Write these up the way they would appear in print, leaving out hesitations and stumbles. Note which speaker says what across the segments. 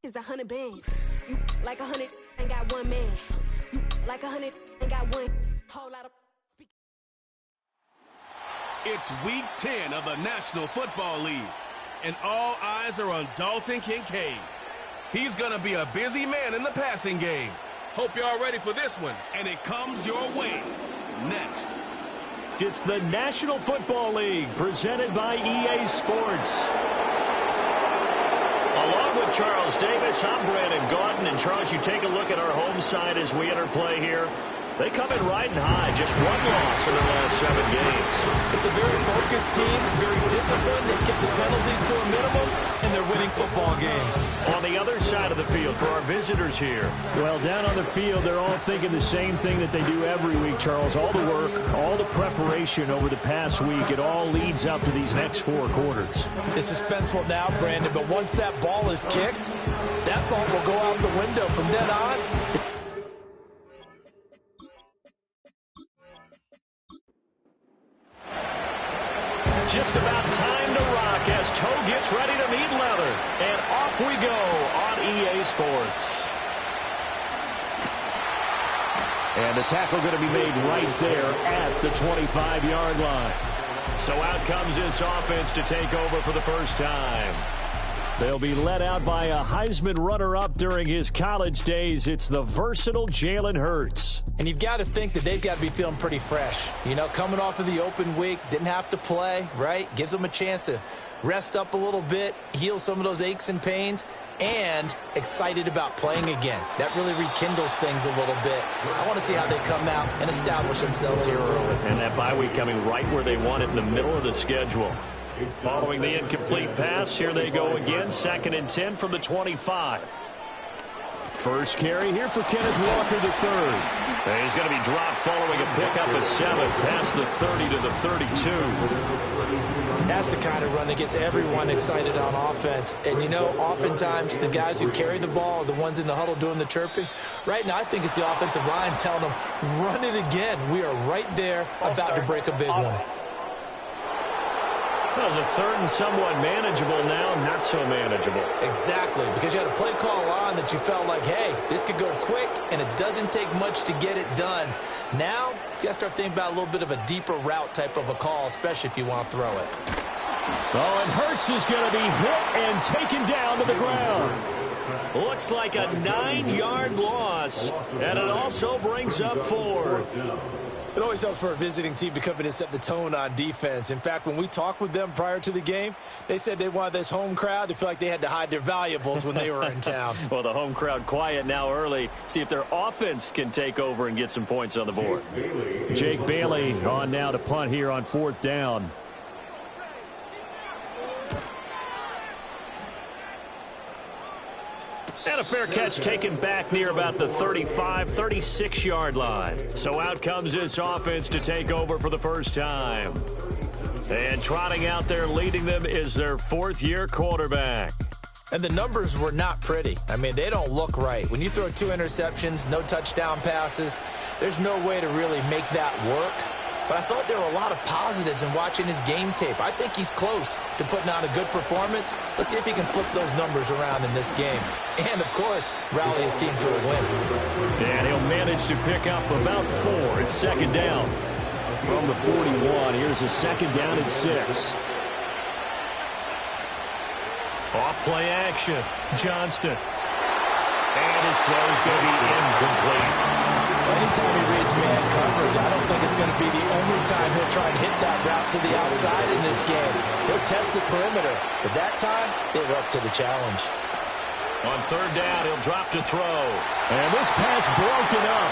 Speaker 1: is 100 bands. You like 100 ain't got one man. You like 100 ain't got one whole lot of.
Speaker 2: It's week 10 of the National Football League, and all eyes are on Dalton Kincaid. He's going to be a busy man in the passing game. Hope you're all ready for this one, and it comes your way next.
Speaker 3: It's the National Football League presented by EA Sports. Along with Charles Davis, I'm Brandon Gaudin. And Charles, you take a look at our home side as we enter play here. They come in riding high, just one loss in their last 7 games.
Speaker 4: It's a very focused team, very disciplined. They've kept the penalties to a minimum, and they're winning football games.
Speaker 3: On the other side of the field for our visitors here.
Speaker 5: Well, down on the field, they're all thinking the same thing that they do every week, Charles. All the work, all the preparation over the past week, it all leads up to these next 4 quarters.
Speaker 4: It's suspenseful now, Brandon, but once that ball is kicked, that thought will go out the window. From then on,
Speaker 3: just about time to rock as Toe gets ready to meet leather. And off we go on EA Sports. And the tackle going to be made right there at the 25-yard line. So out comes this offense to take over for the first time. They'll be led out by a Heisman runner-up during his college days. It's the versatile Jalen Hurts.
Speaker 4: and you've got to think that they've got to be feeling pretty fresh. You know, coming off of the open week, didn't have to play, right? Gives them a chance to rest up a little bit, heal some of those aches and pains, and excited about playing again. That really rekindles things a little bit. I want to see how they come out and establish themselves here early.
Speaker 3: And that bye week coming right where they want it, in the middle of the schedule. Following the incomplete pass, here they go again, 2nd and 10 from the 25.
Speaker 5: First carry here for Kenneth Walker III.
Speaker 3: And he's going to be dropped following a pickup of 7 past the 30 to the 32.
Speaker 4: That's the kind of run that gets everyone excited on offense. And, you know, oftentimes the guys who carry the ball are the ones in the huddle doing the chirping. Right now, I think it's the offensive line telling them, run it again. We are right there about to break a big one.
Speaker 3: That was a 3rd and somewhat manageable, now not so manageable.
Speaker 4: Exactly, because you had a play call on that you felt like, hey, this could go quick, and it doesn't take much to get it done. Now, you got to start thinking about a little bit of a deeper route type of a call, especially if you want to throw it.
Speaker 5: Oh, and Hurts is going to be hit and taken down to the ground.
Speaker 3: Looks like a 9-yard loss, and it also brings up 4th.
Speaker 4: It always helps for a visiting team to come in and set the tone on defense. In fact, when we talked with them prior to the game, they said they wanted this home crowd to feel like they had to hide their valuables when they were in town.
Speaker 3: Well, the home crowd quiet now early. See if their offense can take over and get some points on the board.
Speaker 5: Jake Bailey on now to punt here on 4th down.
Speaker 3: And a fair catch taken back near about the 35, 36-yard line. So out comes this offense to take over for the first time. And trotting out there leading them is their 4th-year quarterback.
Speaker 4: And the numbers were not pretty. I mean, they don't look right. When you throw 2 interceptions, no touchdown passes, there's no way to really make that work. But I thought there were a lot of positives in watching his game tape. I think he's close to putting on a good performance. Let's see if he can flip those numbers around in this game. And, of course, rally his team to a win.
Speaker 3: And he'll manage to pick up about 4. It's 2nd down.
Speaker 5: From the 41, here's a 2nd down and 6.
Speaker 3: Off play action. Johnston. And his throw's going to be incomplete.
Speaker 4: Anytime he reads man coverage, I don't think it's going to be the only time he'll try and hit that route to the outside in this game. He'll test the perimeter, but that time, they were up to the challenge.
Speaker 3: On 3rd down, he'll drop to throw.
Speaker 5: And this pass broken up.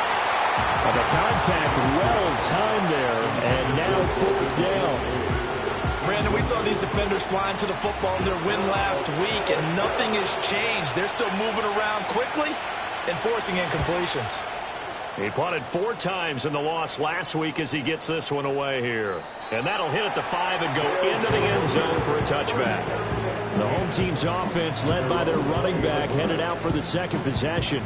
Speaker 5: And the contact well timed there, and now 4th down.
Speaker 4: Brandon, we saw these defenders flying to the football in their win last week, and nothing has changed. They're still moving around quickly and forcing incompletions.
Speaker 3: He punted 4 times in the loss last week as he gets this one away here. And that'll hit at the 5 and go into the end zone for a touchback.
Speaker 5: The home team's offense, led by their running back, headed out for the 2nd possession.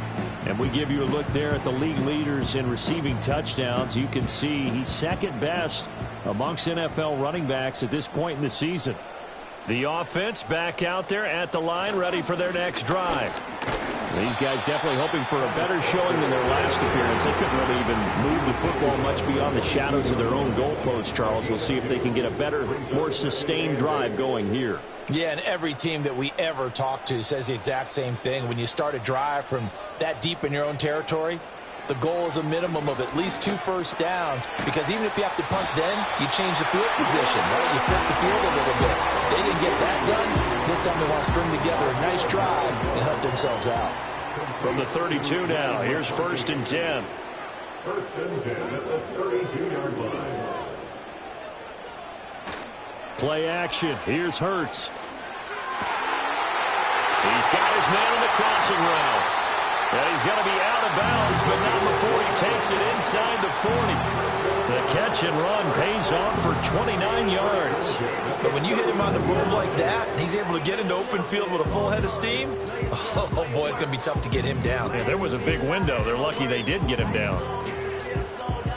Speaker 5: And we give you a look there at the league leaders in receiving touchdowns. You can see he's 2nd best amongst NFL running backs at this point in the season. The offense back out there at the line, ready for their next drive. These guys definitely hoping for a better showing than their last appearance. They couldn't really even move the football much beyond the shadows of their own goalpost, Charles. We'll see if they can get a better, more sustained drive going here.
Speaker 4: Yeah, and every team that we ever talk to says the exact same thing. When you start a drive from that deep in your own territory, the goal is a minimum of at least 2 first downs, because even if you have to punt then, you change the field position, right? You flip the field a little bit. They didn't get that done. This time they want to string together a nice drive and help themselves out.
Speaker 5: From the 32 now, here's 1st and 10.
Speaker 6: 1st and 10 at the 32-yard line.
Speaker 5: Play action. Here's Hurts. He's got his man on the crossing route. And he's going to be out of bounds, but not before he takes it inside the 40. The catch and run pays off for 29 yards.
Speaker 4: But when you hit him on the move like that, and he's able to get into open field with a full head of steam, oh boy, it's going to be tough to get him down.
Speaker 5: Yeah, there was a big window. They're lucky they did get him down.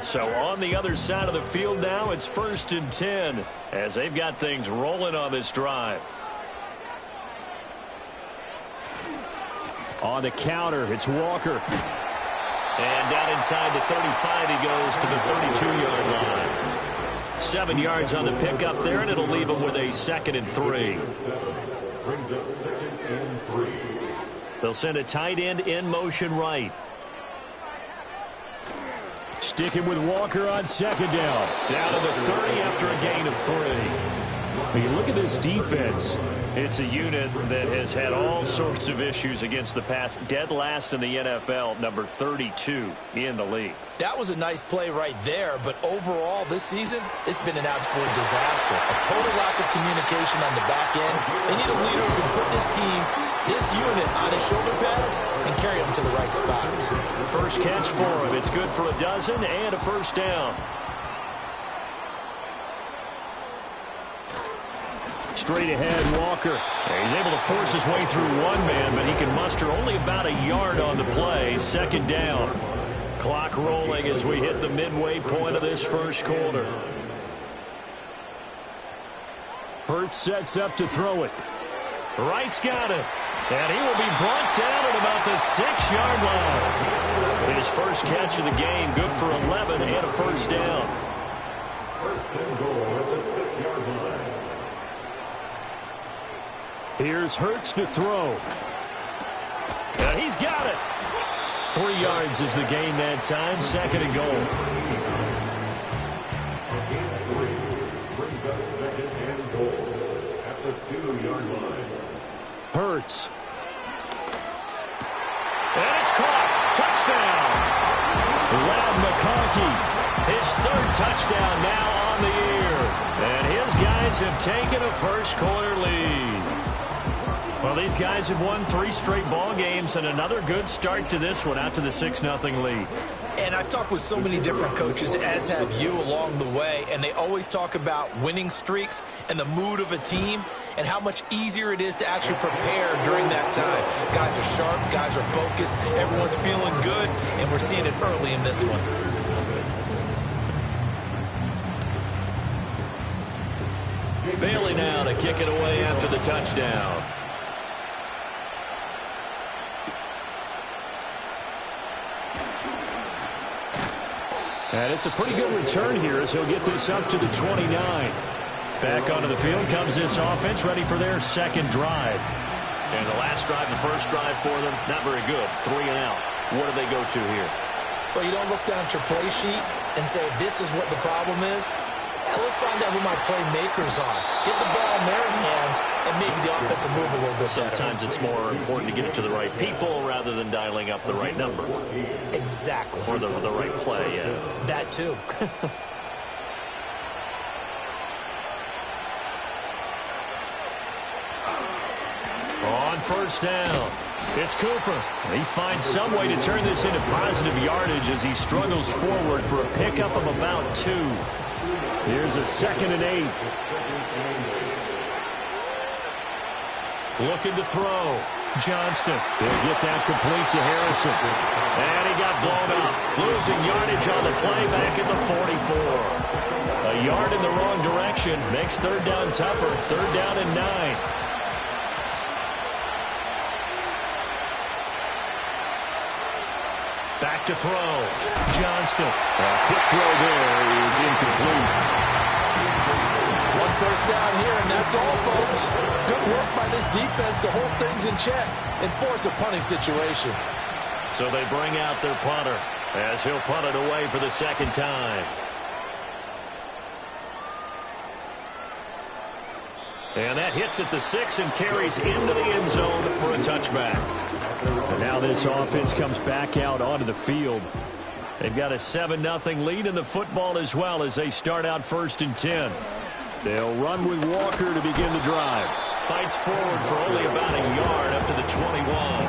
Speaker 5: So on the other side of the field now, it's 1st and 10 as they've got things rolling on this drive. On the counter, it's Walker. And down inside the 35, he goes to the 32-yard line. 7 yards on the pickup there, and it'll leave him with a 2nd and 3.
Speaker 6: Brings up 2nd and 3.
Speaker 5: They'll send a tight end in motion right. Sticking with Walker on 2nd down. Down to the 30 after a gain of 3. When you look at this defense, it's a unit that has had all sorts of issues against the pass. Dead last in the NFL, number 32 in the league.
Speaker 4: That was a nice play right there, but overall this season, it's been an absolute disaster. A total lack of communication on the back end. They need a leader who can put this team, this unit, on his shoulder pads and carry them to the right spots.
Speaker 5: First catch for him. It's good for a dozen and a 1st down. Straight ahead, Walker. He's able to force his way through one man, but he can muster only about a yard on the play. 2nd down. Clock rolling as we hit the midway point of this 1st quarter. Hurts sets up to throw it. Wright's got it. And he will be brought down at about the 6-yard line. His first catch of the game, good for 11 and a 1st down.
Speaker 6: 1st and goal at the 6-yard line.
Speaker 5: Here's Hurts to throw. And he's got it. 3 yards is the gain that time. 2nd and goal.
Speaker 6: Brings up 2nd and goal at the 2-yard line.
Speaker 5: Hurts. And it's caught. Touchdown. Loud McConkey. His 3rd touchdown now on the year. And his guys have taken a 1st quarter lead. Well, these guys have won 3 straight ball games and another good start to this one out to the 6-0 lead.
Speaker 4: And I've talked with so many different coaches, as have you, along the way, and they always talk about winning streaks and the mood of a team and how much easier it is to actually prepare during that time. Guys are sharp, guys are focused, everyone's feeling good, and we're seeing it early in this one.
Speaker 5: Bailey now to kick it away after the touchdown. And it's a pretty good return here as he'll get this up to the 29. Back onto the field comes this offense, ready for their 2nd drive. And the last drive, the 1st drive for them, not very good. 3 and out. What do they go to here?
Speaker 4: Well, you don't look down at your play sheet and say, this is what the problem is. Yeah, let's find out who my playmakers are. Get the ball in their hands, and maybe the offense will move a little bit better.
Speaker 5: Sometimes it's more important to get it to the right people rather than dialing up the right number.
Speaker 4: Exactly.
Speaker 5: Or the right play, yeah.
Speaker 4: That too.
Speaker 5: On 1st down, it's Cooper. He finds some way to turn this into positive yardage as he struggles forward for a pickup of about 2. Here's a 2nd and 8. Looking to throw. Johnston. He'll get that complete to Harrison. And he got blown up. Losing yardage on the play back at the 44. A A yard in the wrong direction makes third down tougher. Third down and 9. Back to throw. Johnston.
Speaker 3: A quick throw there is incomplete.
Speaker 4: One first down here, and that's all, folks. Good work by this defense to hold things in check and force a punting situation.
Speaker 5: So they bring out their punter as he'll punt it away for the second time. And that hits at the 6 and carries into the end zone for a touchback.
Speaker 3: And now this offense comes back out onto the field.
Speaker 5: They've got a 7-0 lead in the football as well as they start out 1st and 10.
Speaker 3: They'll run with Walker to begin the drive.
Speaker 5: Fights forward for only about a yard up to the 21.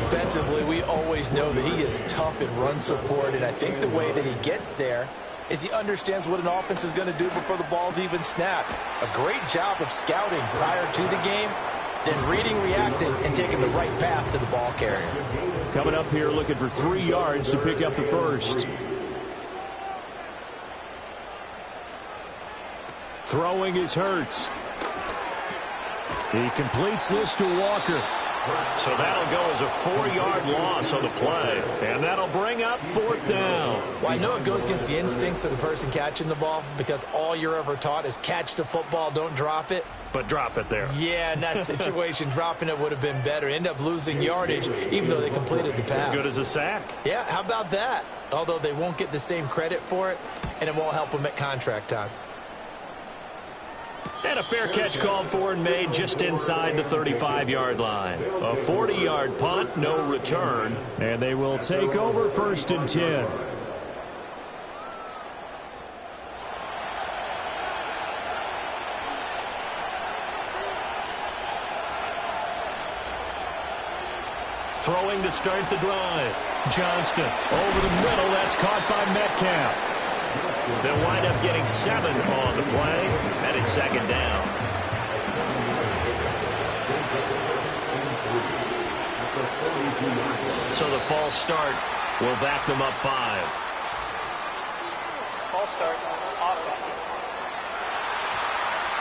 Speaker 4: Defensively, we always know that he is tough in run support, and I think the way that he gets there is he understands what an offense is going to do before the ball's even snapped. A great job of scouting prior to the game, then reading, reacting, and taking the right path to the ball carrier.
Speaker 3: Coming up here looking for 3 yards to pick up the first. Throwing is Hurts. He completes this to Walker.
Speaker 5: So that'll go as a 4-yard loss on the play. And that'll bring up 4th down.
Speaker 4: Well, I know it goes against the instincts of the person catching the ball because all you're ever taught is catch the football, don't drop it.
Speaker 5: But drop it there.
Speaker 4: Yeah, in that situation, dropping it would have been better. End up losing yardage even though they completed the pass.
Speaker 5: As good as a sack.
Speaker 4: Yeah, how about that? Although they won't get the same credit for it, and it won't help them at contract time.
Speaker 5: And a fair catch called for and made just inside the 35-yard line. A 40-yard punt, no return.
Speaker 3: And they will take over 1st and 10.
Speaker 5: Throwing to start the drive. Johnston over the middle. That's caught by Metcalf. They'll wind up getting 7 on the play, and it's 2nd down. So the false start will back them up 5.
Speaker 7: False start, offense.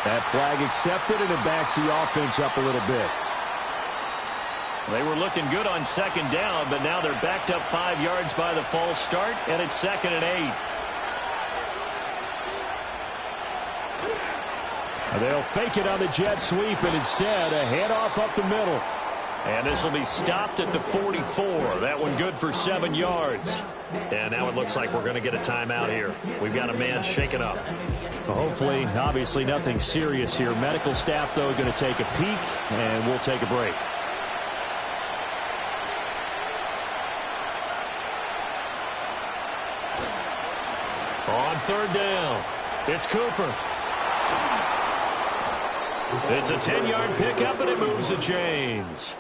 Speaker 3: That flag accepted, and it backs the offense up a little bit.
Speaker 5: They were looking good on 2nd down, but now they're backed up 5 yards by the false start, and it's 2nd and 8.
Speaker 3: They'll fake it on the jet sweep, and instead a handoff up the middle.
Speaker 5: And this will be stopped at the 44. That one good for 7 yards. And now it looks like we're going to get a timeout here. We've got a man shaken up.
Speaker 3: Well, hopefully, obviously nothing serious here. Medical staff, though, going to take a peek, and we'll take a break.
Speaker 5: On 3rd down, it's Cooper. It's a 10-yard pickup, and it moves the chains.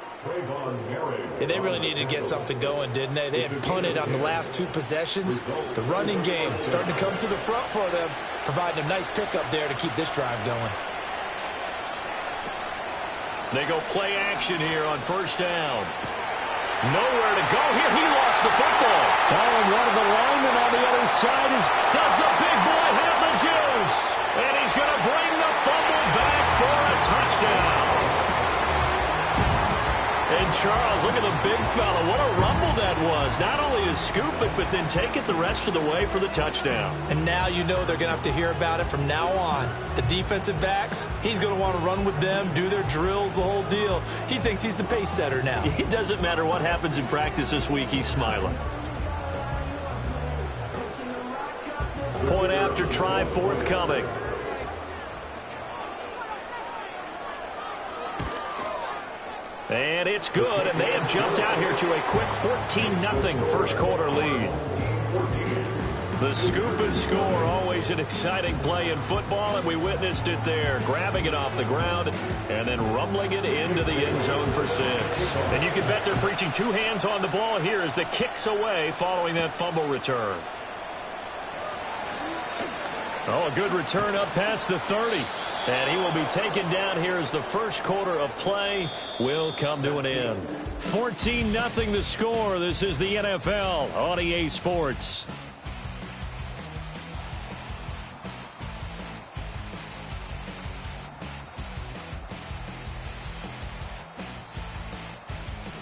Speaker 4: Yeah, they really needed to get something going, didn't they? They had punted on the last 2 possessions. The running game starting to come to the front for them, providing a nice pickup there to keep this drive going.
Speaker 5: They go play action here on 1st down. Nowhere to go here. He lost the football.
Speaker 3: Oh, and one of the linemen on the other side is...
Speaker 5: Does the big boy have the juice? And he's going to bring the fumble back for a touchdown. And Charles, look at the big fella. What a rumble that was. Not only to scoop it, but then take it the rest of the way for the touchdown.
Speaker 4: And now you know they're going to have to hear about it from now on. The defensive backs, he's going to want to run with them, do their drills, the whole deal. He thinks he's the pace setter now.
Speaker 5: It doesn't matter what happens in practice this week. He's smiling. Point after try forthcoming. And it's good, and they have jumped out here to a quick 14-0 first quarter lead. The scoop and score, always an exciting play in football, and we witnessed it there, grabbing it off the ground and then rumbling it into the end zone for 6. And you can bet they're preaching 2 hands on the ball here as the kick's away following that fumble return. Oh, a good return up past the 30. And he will be taken down here as the first quarter of play will come to an end. 14-0 the score. This is the NFL on EA Sports.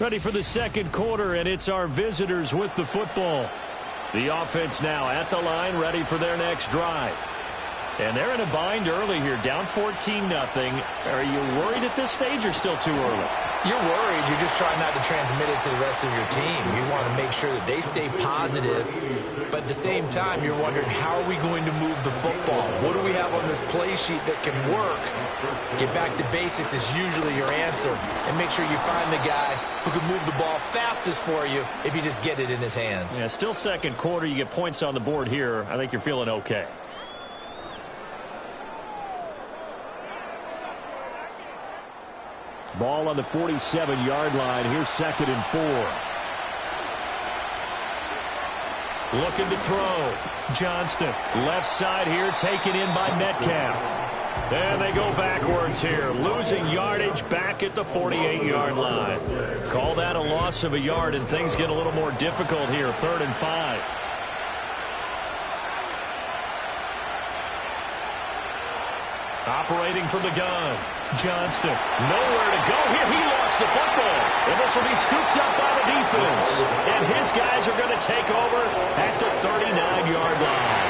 Speaker 5: Ready for the second quarter, and it's our visitors with the football. The offense now at the line, ready for their next drive. And they're in a bind early here, down 14-0. Are you worried at this stage or still too early?
Speaker 4: You're worried. You're just trying not to transmit it to the rest of your team. You want to make sure that they stay positive, but at the same time, you're wondering, how are we going to move the football? What do we have on this play sheet that can work? Get back to basics is usually your answer, and make sure you find the guy who can move the ball fastest for you if you just get it in his hands.
Speaker 5: Yeah, still second quarter. You get points on the board here. I think you're feeling okay.
Speaker 3: Ball on the 47-yard line. Here's 2nd and 4.
Speaker 5: Looking to throw. Johnston, left side here, taken in by Metcalf. And they go backwards here, losing yardage back at the 48-yard line. Call that a loss of a yard, and things get a little more difficult here, 3rd and 5. Operating from the gun. Johnston, nowhere to go here. He lost the football. And this will be scooped up by the defense. And his guys are going to take over at the 39-yard line.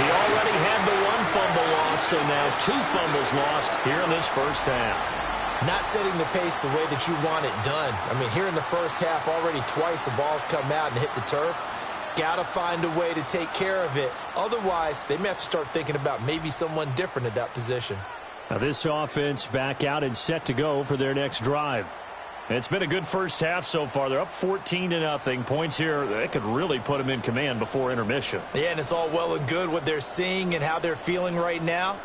Speaker 5: He already had the 1 fumble loss, so now 2 fumbles lost here in this first half.
Speaker 4: Not setting the pace the way that you want it done. I mean, here in the first half, already twice the ball's come out and hit the turf. Got to find a way to take care of it. Otherwise, they may have to start thinking about maybe someone different at that position.
Speaker 5: Now this offense back out and set to go for their next drive. It's been a good first half so far. They're up 14-0. Points here, that could really put them in command before intermission.
Speaker 4: Yeah, and it's all well and good what they're seeing and how they're feeling right now.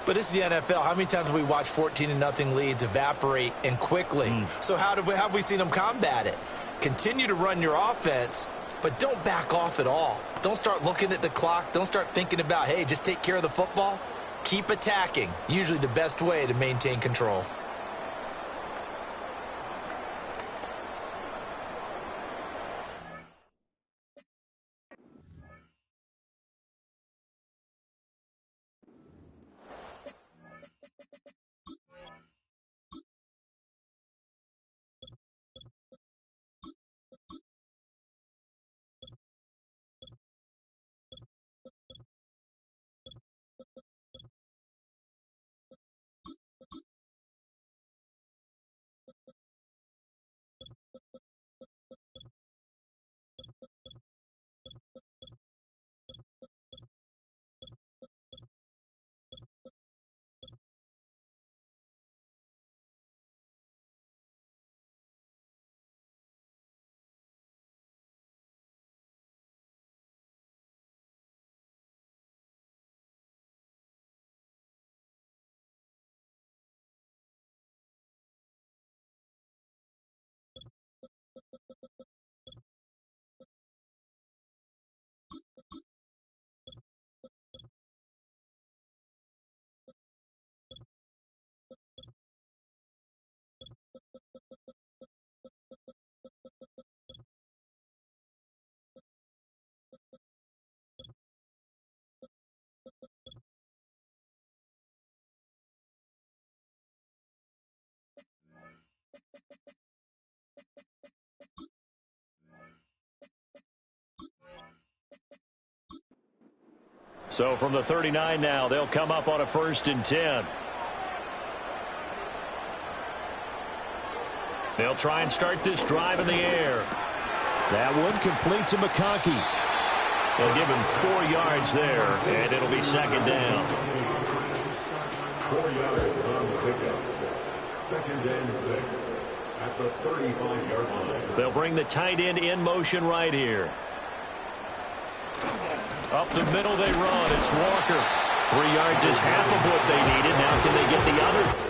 Speaker 4: But this is the NFL. How many times have we watched 14-0 leads evaporate and quickly? So how have we seen them combat it? Continue to run your offense, but don't back off at all. Don't start looking at the clock. Don't start thinking about, hey, just take care of the football. Keep attacking. Usually the best way to maintain control.
Speaker 5: So from the 39 now, they'll come up on a 1st and 10. They'll try and start this drive in the air.
Speaker 3: That one complete to McConkey.
Speaker 5: They'll give him 4 yards there, and it'll be 2nd down.
Speaker 6: 4 yards on the pickup. 2nd and 6 at the 35-yard line.
Speaker 5: They'll bring the tight end in motion right here. Up the middle they run. It's Walker. 3 yards is half of what they needed. Now can they get the other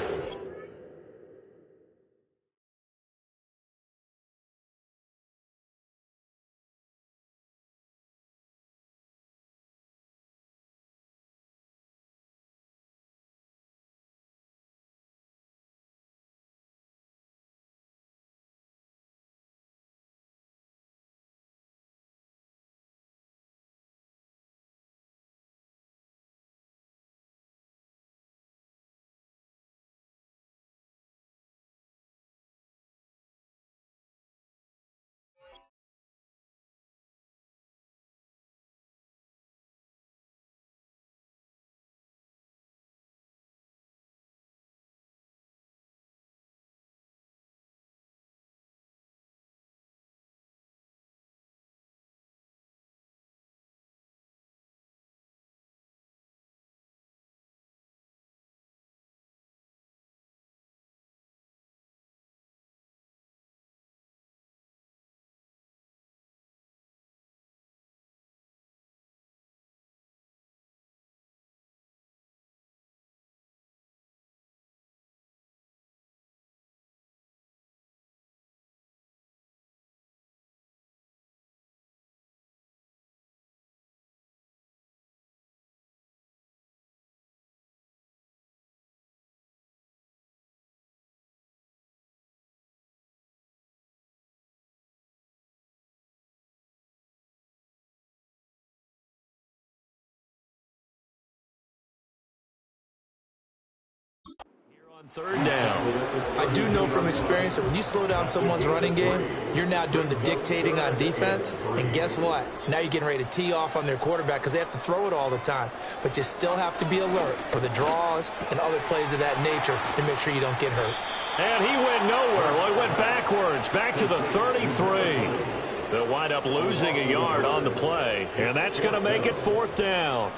Speaker 5: Third down.
Speaker 4: I do know from experience that when you slow down someone's running game, you're now doing the dictating on defense. And guess what? Now you're getting ready to tee off on their quarterback because they have to throw it all the time. But you still have to be alert for the draws and other plays of that nature to make sure you don't get hurt.
Speaker 5: And he went nowhere. Well, he went backwards, back to the 33. They'll wind up losing a yard on the play, and that's going to make it 4th down.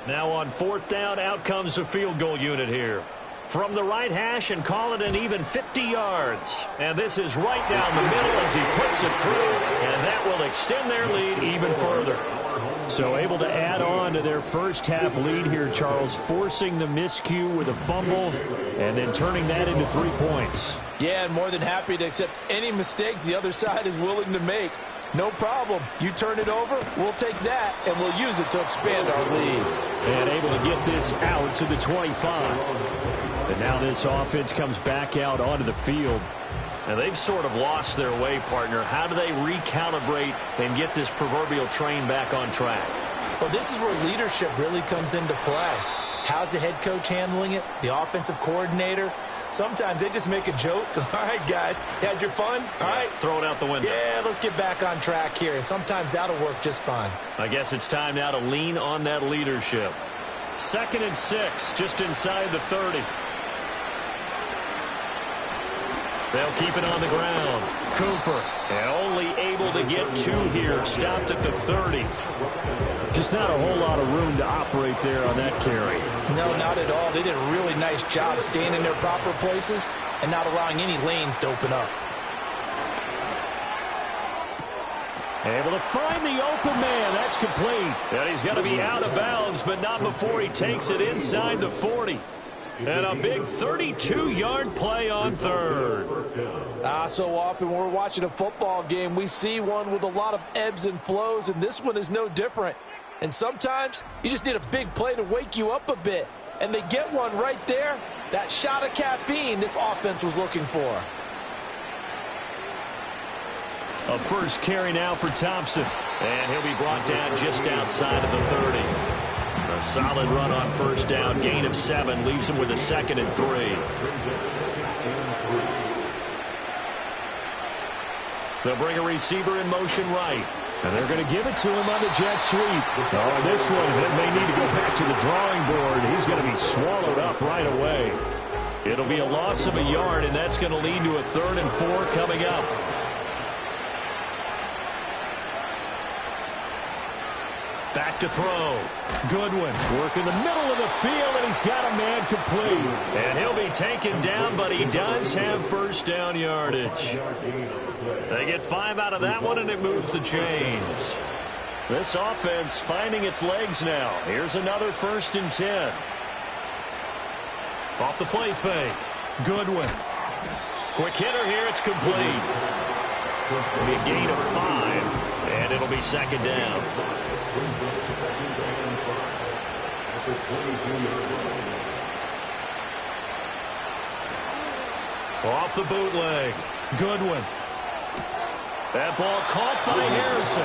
Speaker 5: Now on 4th down, out comes the field goal unit here. From the right hash and call it an even 50 yards. And this is right down the middle as he puts it through, and that will extend their lead even further.
Speaker 3: So able to add on to their first half lead here, Charles, forcing the miscue with a fumble and then turning that into 3 points.
Speaker 4: Yeah, and more than happy to accept any mistakes the other side is willing to make. No problem. You turn it over, we'll take that, and we'll use it to expand our lead.
Speaker 3: And able to get this out to the 25. And now this offense comes back out onto the field.
Speaker 5: And they've sort of lost their way, partner. How do they recalibrate and get this proverbial train back on track?
Speaker 4: Well, this is where leadership really comes into play. How's the head coach handling it? The offensive coordinator? Sometimes they just make a joke. All right, guys, had your fun? All right.
Speaker 5: Throw it out the window.
Speaker 4: Yeah, let's get back on track here. And sometimes that'll work just fine.
Speaker 5: I guess it's time now to lean on that leadership. 2nd and 6, just inside the 30. They'll keep it on the ground. Cooper, and only able to get 2 here. Stopped at the 30.
Speaker 3: Just not a whole lot of room to operate there on that carry.
Speaker 4: No, not at all. They did a really nice job staying in their proper places and not allowing any lanes to open up.
Speaker 3: Able to find the open man. That's complete.
Speaker 5: And he's going to be out of bounds, but not before he takes it inside the 40. And a big 32-yard play on 3rd.
Speaker 4: So often when we're watching a football game, we see one with a lot of ebbs and flows, and this one is no different. And sometimes you just need a big play to wake you up a bit. And they get one right there. That shot of caffeine this offense was looking for.
Speaker 5: A first carry now for Thompson. And he'll be brought down just outside of the 30. A solid run on 1st down, gain of 7, leaves him with a 2nd and 3. They'll bring a receiver in motion right.
Speaker 3: And they're going to give it to him on the jet sweep. Oh, this one, it may need to go back to the drawing board. He's going to be swallowed up right away.
Speaker 5: It'll be a loss of a yard, and that's going to lead to a 3rd and 4 coming up. Back to throw. Goodwin working the middle of the field, and he's got a man complete. And he'll be taken down, but he does have 1st down yardage. They get 5 out of that one, and it moves the chains. This offense finding its legs now. Here's another 1st and 10. Off the play fake. Goodwin. Quick hitter here. It's complete. It'll be a gain of 5, and it'll be 2nd down. Off the bootleg. Goodwin. That ball caught by Harrison.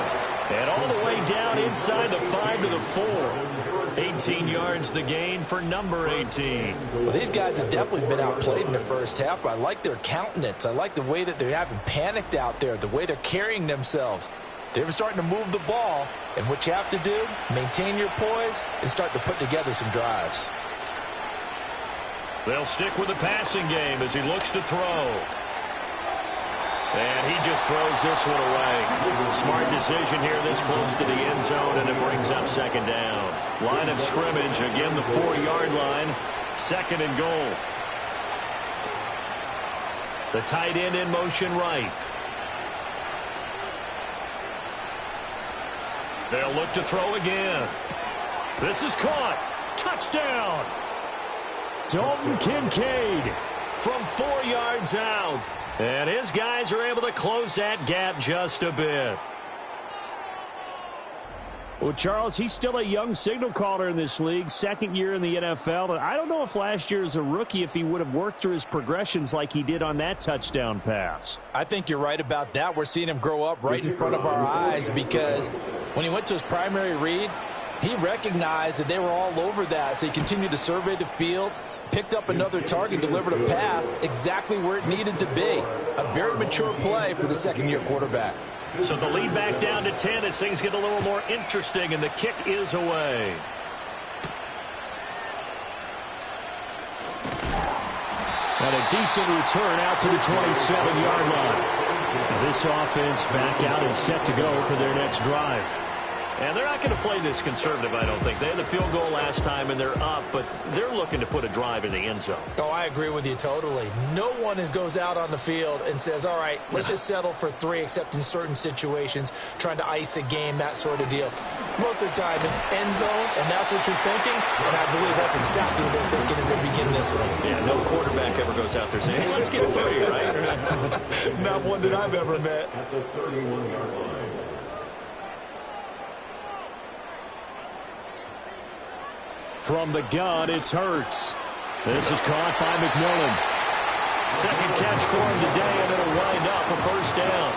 Speaker 5: And all the way down inside the 5 to the 4. 18 yards the gain for number 18.
Speaker 4: Well, these guys have definitely been outplayed in the first half, but I like their countenance. I like the way that they haven't panicked out there, the way they're carrying themselves. They're starting to move the ball, and what you have to do, maintain your poise and start to put together some drives.
Speaker 5: They'll stick with the passing game as he looks to throw. And he just throws this one away. Smart decision here this close to the end zone, and it brings up 2nd down. Line of scrimmage, again the 4-yard line. 2nd and goal. The tight end in motion right. They'll look to throw again. This is caught. Touchdown. Dalton Kincaid from 4 yards out. And his guys are able to close that gap just a bit.
Speaker 3: Well, Charles, he's still a young signal caller in this league, 2nd year in the NFL. I don't know if last year as a rookie, if he would have worked through his progressions like he did on that touchdown pass.
Speaker 4: I think you're right about that. We're seeing him grow up right in front of our eyes because when he went to his primary read, he recognized that they were all over that. So he continued to survey the field, picked up another target, delivered a pass exactly where it needed to be. A very mature play for the second-year quarterback.
Speaker 5: So the lead back down to 10 as things get a little more interesting, and the kick is away.
Speaker 3: And a decent return out to the 27-yard line. Now this offense back out and set to go for their next drive.
Speaker 5: And they're not going to play this conservative, I don't think. They had the field goal last time, and they're up, but they're looking to put a drive in the end zone.
Speaker 4: Oh, I agree with you totally. No one goes out on the field and says, all right, let's just settle for 3, except in certain situations, trying to ice a game, that sort of deal. Most of the time, it's end zone, and that's what you're thinking, and I believe that's exactly what they're thinking as they begin this one.
Speaker 5: Yeah, no quarterback ever goes out there saying, hey, let's get 3, right?
Speaker 4: Not one that I've ever met.
Speaker 6: At the 31-yard line.
Speaker 3: From the gun, it's Hurts. This is caught by McMillan.
Speaker 5: Second catch for him today, and it'll wind up a first down.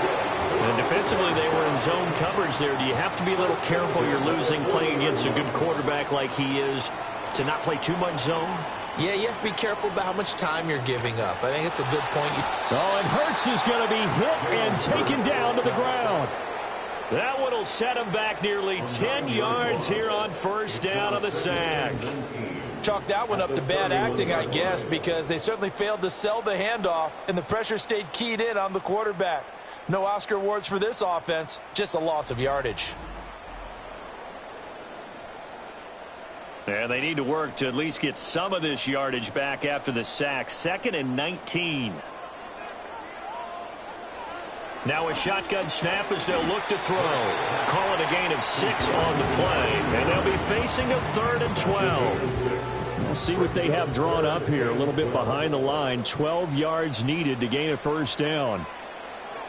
Speaker 5: And defensively, they were in zone coverage there. Do you have to be a little careful? You're losing playing against a good quarterback like he is to not play too much zone?
Speaker 4: Yeah, you have to be careful about how much time you're giving up. I think it's a good point.
Speaker 3: Oh, and Hurts is going to be hit and taken down to the ground.
Speaker 5: That one will set him back nearly 10 yards here on first down on the sack.
Speaker 4: Chalk that one up to bad acting, I guess, because they certainly failed to sell the handoff, and the pressure stayed keyed in on the quarterback. No Oscar awards for this offense, just a loss of yardage.
Speaker 5: And they need to work to at least get some of this yardage back after the sack. 2nd and 19. Now a shotgun snap as they'll look to throw. Call it a gain of 6 on the play. And they'll be facing a 3rd and 12.
Speaker 3: We'll see what they have drawn up here. A little bit behind the line. 12 yards needed to gain a first down.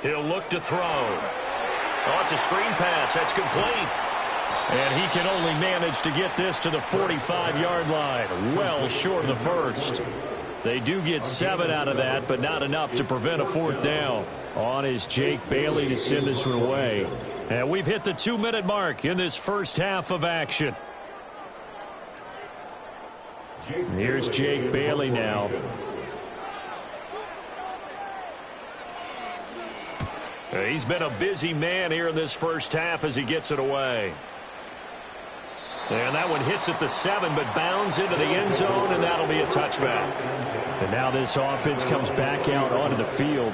Speaker 5: He'll look to throw. Oh, it's a screen pass. That's complete.
Speaker 3: And he can only manage to get this to the 45-yard line. Well short of the first. They do get 7 out of that, but not enough to prevent a 4th down. On is Jake Bailey to send this one away.
Speaker 5: And we've hit the 2-minute mark in this first half of action.
Speaker 3: Here's Jake Bailey now.
Speaker 5: He's been a busy man here in this first half as he gets it away. And that one hits at the 7, but bounds into the end zone, and that'll be a touchback.
Speaker 3: And now this offense comes back out onto the field.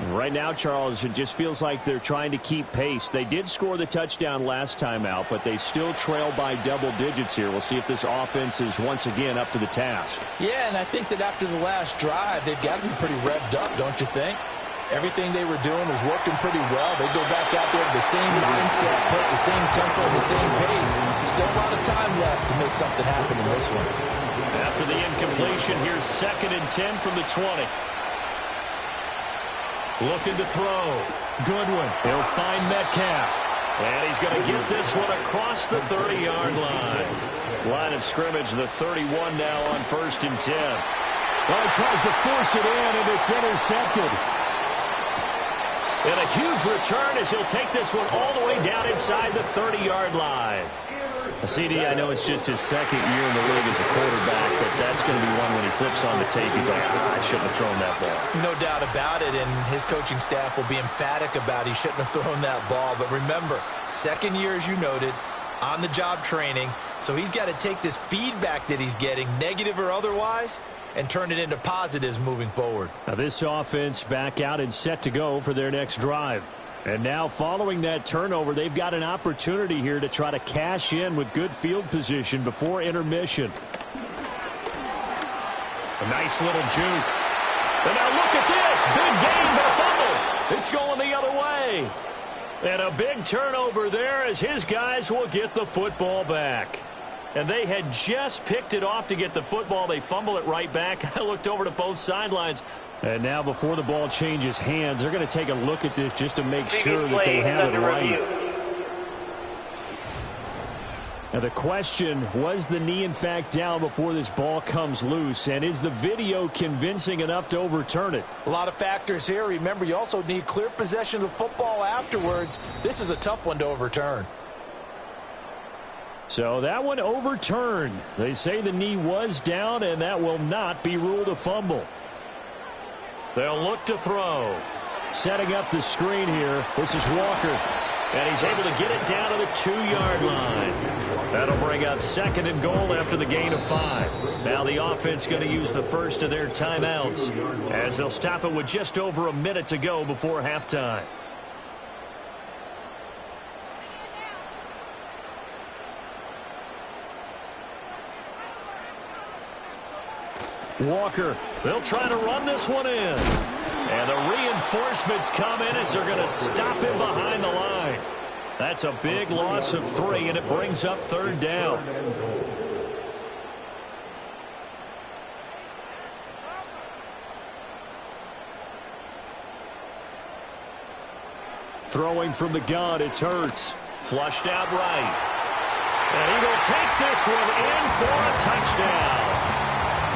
Speaker 3: Right now, Charles, it just feels like they're trying to keep pace. They did score the touchdown last time out, but they still trail by double digits here. We'll see if this offense is once again up to the task.
Speaker 4: Yeah, and I think that after the last drive, they've got to be pretty revved up, don't you think? Everything they were doing was working pretty well. They go back out there with the same mindset, put the same tempo, and the same pace. Still a lot of time left to make something happen in this one.
Speaker 5: After the incompletion, here's 2nd and 10 from the 20. Looking to throw.
Speaker 3: Goodwin.
Speaker 5: He'll find Metcalf. And he's going to get this one across the 30-yard line. Line of scrimmage, the 31 now on 1st and 10.
Speaker 3: Well, he tries to force it in, and it's intercepted.
Speaker 5: And a huge return as he'll take this one all the way down inside the 30-yard line.
Speaker 3: CD, I know it's just his 2nd year in the league as a quarterback, but that's going to be one when he flips on the tape. He's like, I shouldn't have thrown that ball.
Speaker 4: No doubt about it, and his coaching staff will be emphatic about he shouldn't have thrown that ball. But remember, 2nd year, as you noted, on-the-job training, so he's got to take this feedback that he's getting, negative or otherwise, and turn it into positives moving forward.
Speaker 3: Now this offense back out and set to go for their next drive. And now following that turnover, they've got an opportunity here to try to cash in with good field position before intermission.
Speaker 5: A nice little juke. And now look at this. Big gain, but a fumble. It's going the other way. And a big turnover there as his guys will get the football back. And they had just picked it off to get the football. They fumble it right back. I looked over to both sidelines.
Speaker 3: And now before the ball changes hands, they're going to take a look at this just to make sure that they have it right. Now the question, was the knee in fact down before this ball comes loose? And is the video convincing enough to overturn it?
Speaker 4: A lot of factors here. Remember, you also need clear possession of the football afterwards. This is a tough one to overturn.
Speaker 3: So that one overturned. They say the knee was down, and that will not be ruled a fumble. They'll look to throw. Setting up the screen here, this is Walker. And he's able to get it down to the 2-yard line. That'll bring up 2nd and goal after the gain of 5. Now the offense going to use the first of their timeouts as they'll stop it with just over a minute to go before halftime. Walker, they'll try to run this one in. And the reinforcements come in as they're going to stop him behind the line. That's a big loss of 3, and it brings up 3rd down. Throwing from the gun, it's Hurts. Flushed out right. And he will take this one in for a touchdown.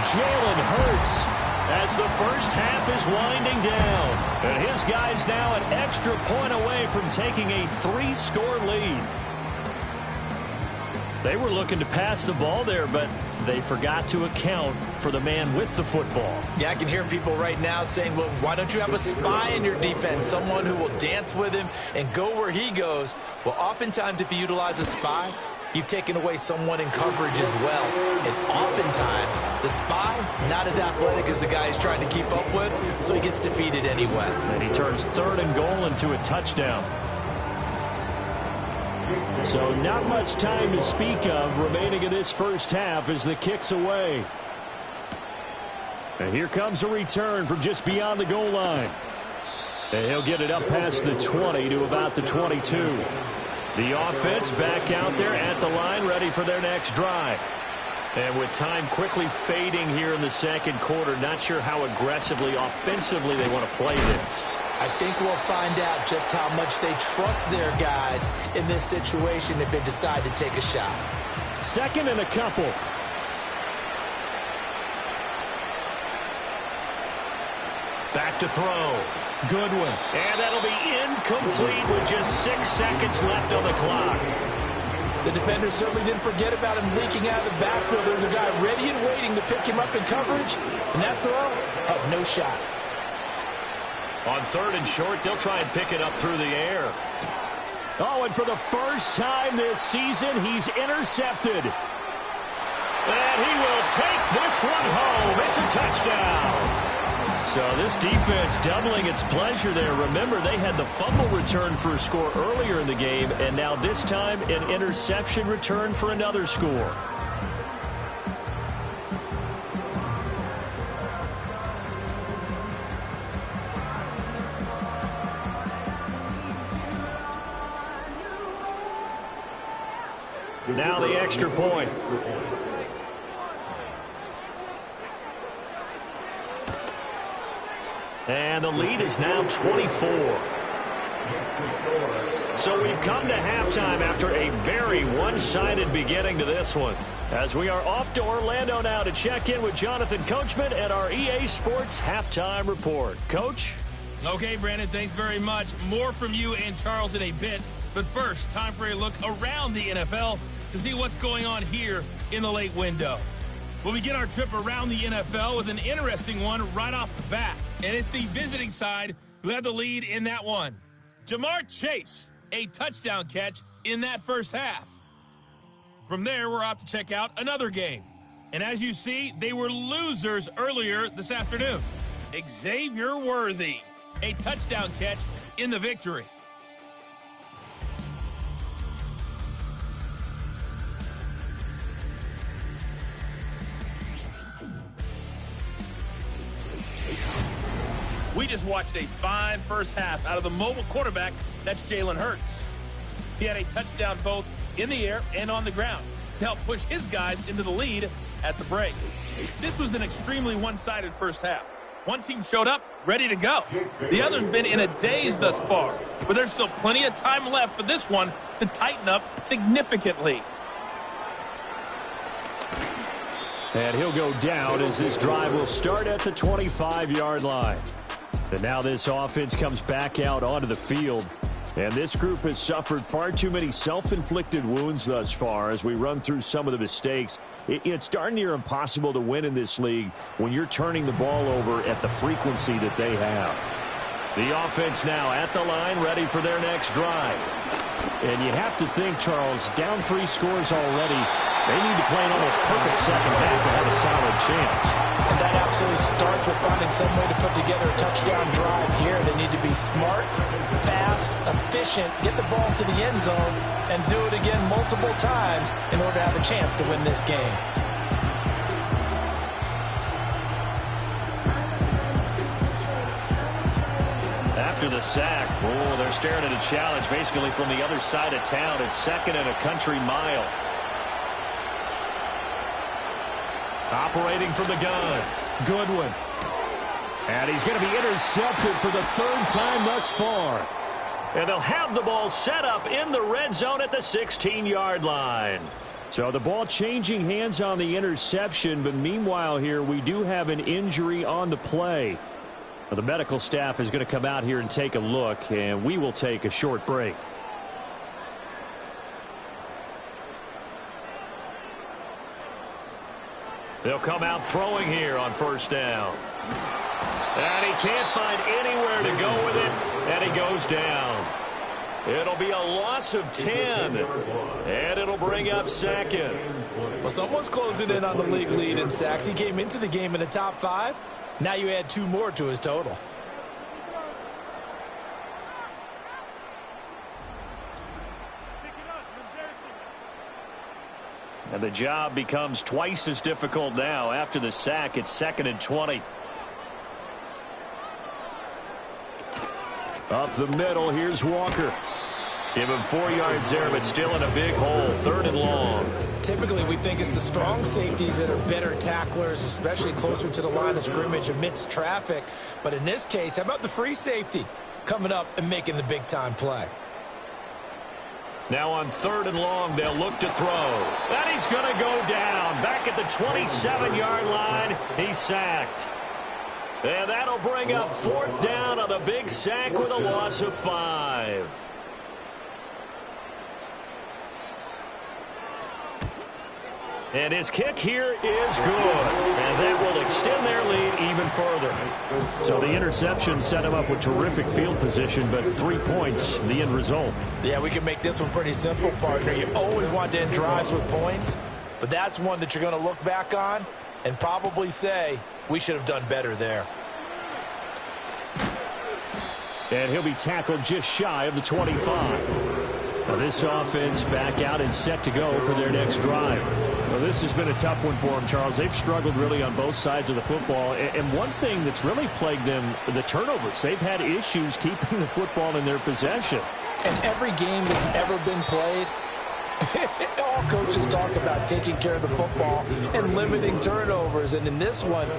Speaker 3: Jalen Hurts as the first half is winding down. And his guys now an extra point away from taking a 3-score lead. They were looking to pass the ball there, but they forgot to account for the man with the football.
Speaker 4: Yeah, I can hear people right now saying, well, why don't you have a spy in your defense, someone who will dance with him and go where he goes? Well, oftentimes if you utilize a spy, you've taken away someone in coverage as well. And oftentimes, the spy, not as athletic as the guy he's trying to keep up with, so he gets defeated anyway.
Speaker 3: And he turns 3rd and goal into a touchdown. So not much time to speak of remaining in this first half as the kick's away. And here comes a return from just beyond the goal line. And he'll get it up past the 20 to about the 22. The offense back out there at the line, ready for their next drive. And with time quickly fading here in the 2nd quarter, not sure how aggressively, offensively they want to play this.
Speaker 4: I think we'll find out just how much they trust their guys in this situation if they decide to take a shot.
Speaker 3: 2nd and a couple. Back to throw. Goodwin. And that'll be incomplete with just 6 seconds left on the clock.
Speaker 4: The defender certainly didn't forget about him leaking out of the backfield. There's a guy ready and waiting to pick him up in coverage. And that throw had no shot.
Speaker 3: On 3rd and short, they'll try and pick it up through the air. Oh, and for the first time this season, he's intercepted. And he will take this one home. It's a touchdown. So this defense doubling its pleasure there. Remember, they had the fumble return for a score earlier in the game, and now this time an interception return for another score. Now the extra point. And the lead is now 24. So we've come to halftime after a very one-sided beginning to this one. As we are off to Orlando now to check in with Jonathan Coachman and our EA Sports Halftime Report. Coach?
Speaker 2: Okay, Brandon, thanks very much. More from you and Charles in a bit. But first, time for a look around the NFL to see what's going on here in the late window. We'll begin our trip around the NFL with an interesting one right off the bat. And it's the visiting side who had the lead in that one. Jamar Chase, a touchdown catch in that first half. From there, we're off to check out another game. And as you see, they were losers earlier this afternoon. Xavier Worthy, a touchdown catch in the victory. We just watched a fine first half out of the mobile quarterback. That's Jalen Hurts. He had a touchdown both in the air and on the ground to help push his guys into the lead at the break. This was an extremely one-sided first half. One team showed up ready to go. The other's been in a daze thus far, but there's still plenty of time left for this one to tighten up significantly.
Speaker 3: And he'll go down as this drive will start at the 25-yard line. And now this offense comes back out onto the field. And this group has suffered far too many self-inflicted wounds thus far as we run through some of the mistakes. It's darn near impossible to win in this league when you're turning the ball over at the frequency that they have. The offense now at the line, ready for their next drive. And you have to think, Charles, down 3 scores already. They need to play an almost perfect second half to have a solid chance.
Speaker 4: And that absolutely starts with finding some way to put together a touchdown drive here. They need to be smart, fast, efficient, get the ball to the end zone, and do it again multiple times in order to have a chance to win this game.
Speaker 5: After the sack, they're staring at a challenge basically from the other side of town. It's 2nd and a country mile. Operating from the gun, Goodwin.
Speaker 3: And he's going to be intercepted for the 3rd time thus far.
Speaker 5: And they'll have the ball set up in the red zone at the 16-yard line.
Speaker 3: So the ball changing hands on the interception, but meanwhile here we do have an injury on the play. The medical staff is going to come out here and take a look, and we will take a short break.
Speaker 5: They'll come out throwing here on 1st down. And he can't find anywhere to go with it, and he goes down. It'll be a loss of 10, and it'll bring up 2nd.
Speaker 4: Well, someone's closing in on the league lead in sacks. He came into the game in the top 5. Now you add 2 more to his total.
Speaker 5: And the job becomes twice as difficult now. After the sack, it's 2nd and 20.
Speaker 3: Up the middle, here's Walker.
Speaker 5: Give him 4 yards there, but still in a big hole. 3rd and long.
Speaker 4: Typically, we think it's the strong safeties that are better tacklers, especially closer to the line of scrimmage amidst traffic. But in this case, how about the free safety coming up and making the big-time play?
Speaker 5: Now on 3rd and long, they'll look to throw. And he's going to go down. Back at the 27-yard line, he's sacked. And that'll bring up 4th down on the big sack with a loss of 5. And his kick here is good. And that will extend their lead even further.
Speaker 3: So the interception set him up with terrific field position, but 3 points, the end result.
Speaker 4: Yeah, we can make this one pretty simple, partner. You always want to end drives with points, but that's one that you're going to look back on and probably say, we should have done better there.
Speaker 3: And he'll be tackled just shy of the 25. Now this offense back out and set to go for their next drive. Well, this has been a tough one for them, Charles. They've struggled really on both sides of the football. And one thing that's really plagued them, the turnovers. They've had issues keeping the football in their possession.
Speaker 4: And every game that's ever been played, all coaches talk about taking care of the football and limiting turnovers. And in this one,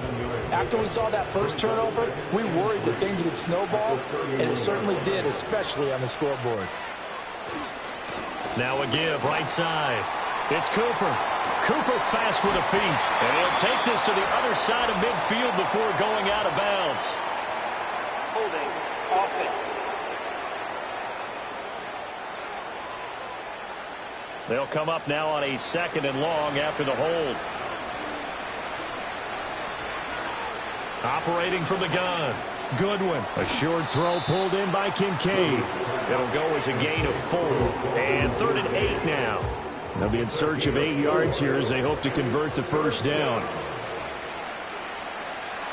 Speaker 4: after we saw that first turnover, we worried that things would snowball, and it certainly did, especially on the scoreboard.
Speaker 5: Now a give right side. It's Cooper. Cooper fast with the feet. And he'll take this to the other side of midfield before going out of bounds.
Speaker 7: Holding offense.
Speaker 5: They'll come up now on a 2nd and long after the hold. Operating from the gun, Goodwin.
Speaker 3: A short throw pulled in by Kincaid.
Speaker 5: It'll go as a gain of 4. And 3rd and 8 now.
Speaker 3: They'll be in search of 8 yards here as they hope to convert the 1st down.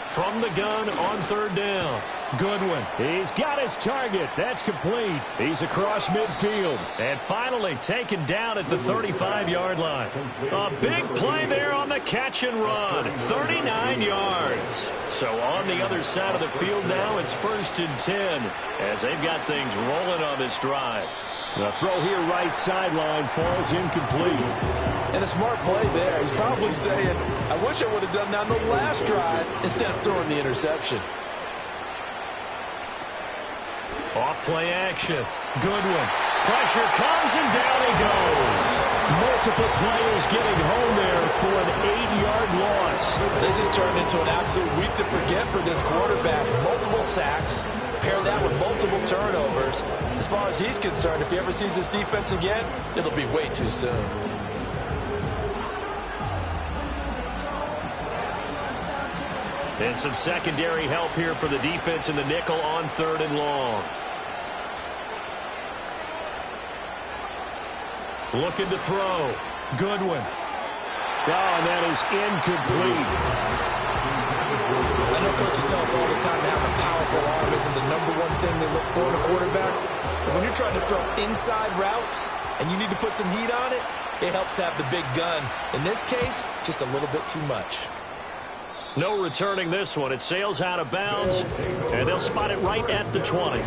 Speaker 5: From the gun on 3rd down,
Speaker 3: Goodwin. He's got his target. That's complete. He's across midfield.
Speaker 5: And finally taken down at the 35-yard line. A big play there on the catch and run. 39 yards. So on the other side of the field now, it's 1st and 10 as they've got things rolling on this drive.
Speaker 3: The throw here right sideline falls incomplete.
Speaker 4: And a smart play there. He's probably saying, I wish I would have done that on the last drive instead of throwing the interception.
Speaker 5: Off play action. Goodwin. Pressure comes and down he goes.
Speaker 3: Multiple players getting home there for an 8-yard loss.
Speaker 4: This has turned into an absolute week to forget for this quarterback. Multiple sacks. Pair that with multiple turnovers. As far as he's concerned, if he ever sees this defense again, it'll be way too soon.
Speaker 5: And some secondary help here for the defense in the nickel on 3rd and long. Looking to throw. Goodwin.
Speaker 3: Oh, and that is incomplete.
Speaker 4: I know coaches tell us all the time that having a powerful arm isn't the #1 thing they look for in a quarterback. But when you're trying to throw inside routes and you need to put some heat on it, it helps have the big gun. In this case, just a little bit too much.
Speaker 5: No returning this one. It sails out of bounds, and they'll spot it right at the 20.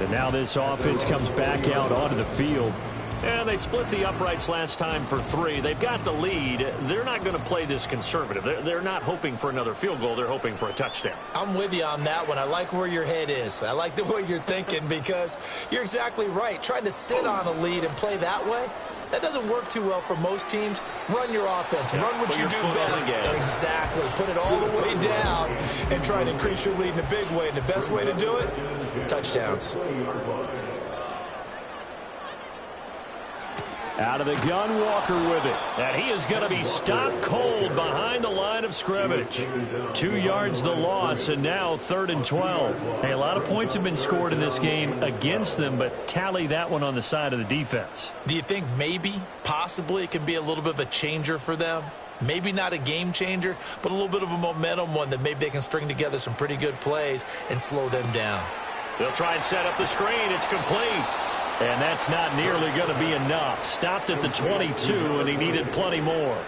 Speaker 3: And now this offense comes back out onto the field.
Speaker 5: And they split the uprights last time for 3. They've got the lead. They're not going to play this conservative. They're not hoping for another field goal. They're hoping for a touchdown.
Speaker 4: I'm with you on that one. I like where your head is. I like the way you're thinking because you're exactly right. Trying to sit on a lead and play that way, that doesn't work too well for most teams. Run your offense.
Speaker 5: Yeah,
Speaker 4: run what you do best. Exactly. Put it all the way down and try to increase your lead in a big way. And the best way to do it, touchdowns.
Speaker 3: Out of the gun, Walker with it.
Speaker 5: And he is going to be stopped cold behind the line of scrimmage. 2 yards the loss, and now 3rd and 12.
Speaker 8: Hey, a lot of points have been scored in this game against them, but tally that one on the side of the defense.
Speaker 4: Do you think maybe, possibly, it can be a little bit of a changer for them? Maybe not a game changer, but a little bit of a momentum one that maybe they can string together some pretty good plays and slow them down.
Speaker 5: They'll try and set up the screen. It's complete.
Speaker 8: And that's not nearly going to be enough. Stopped at the 22, and he needed plenty more.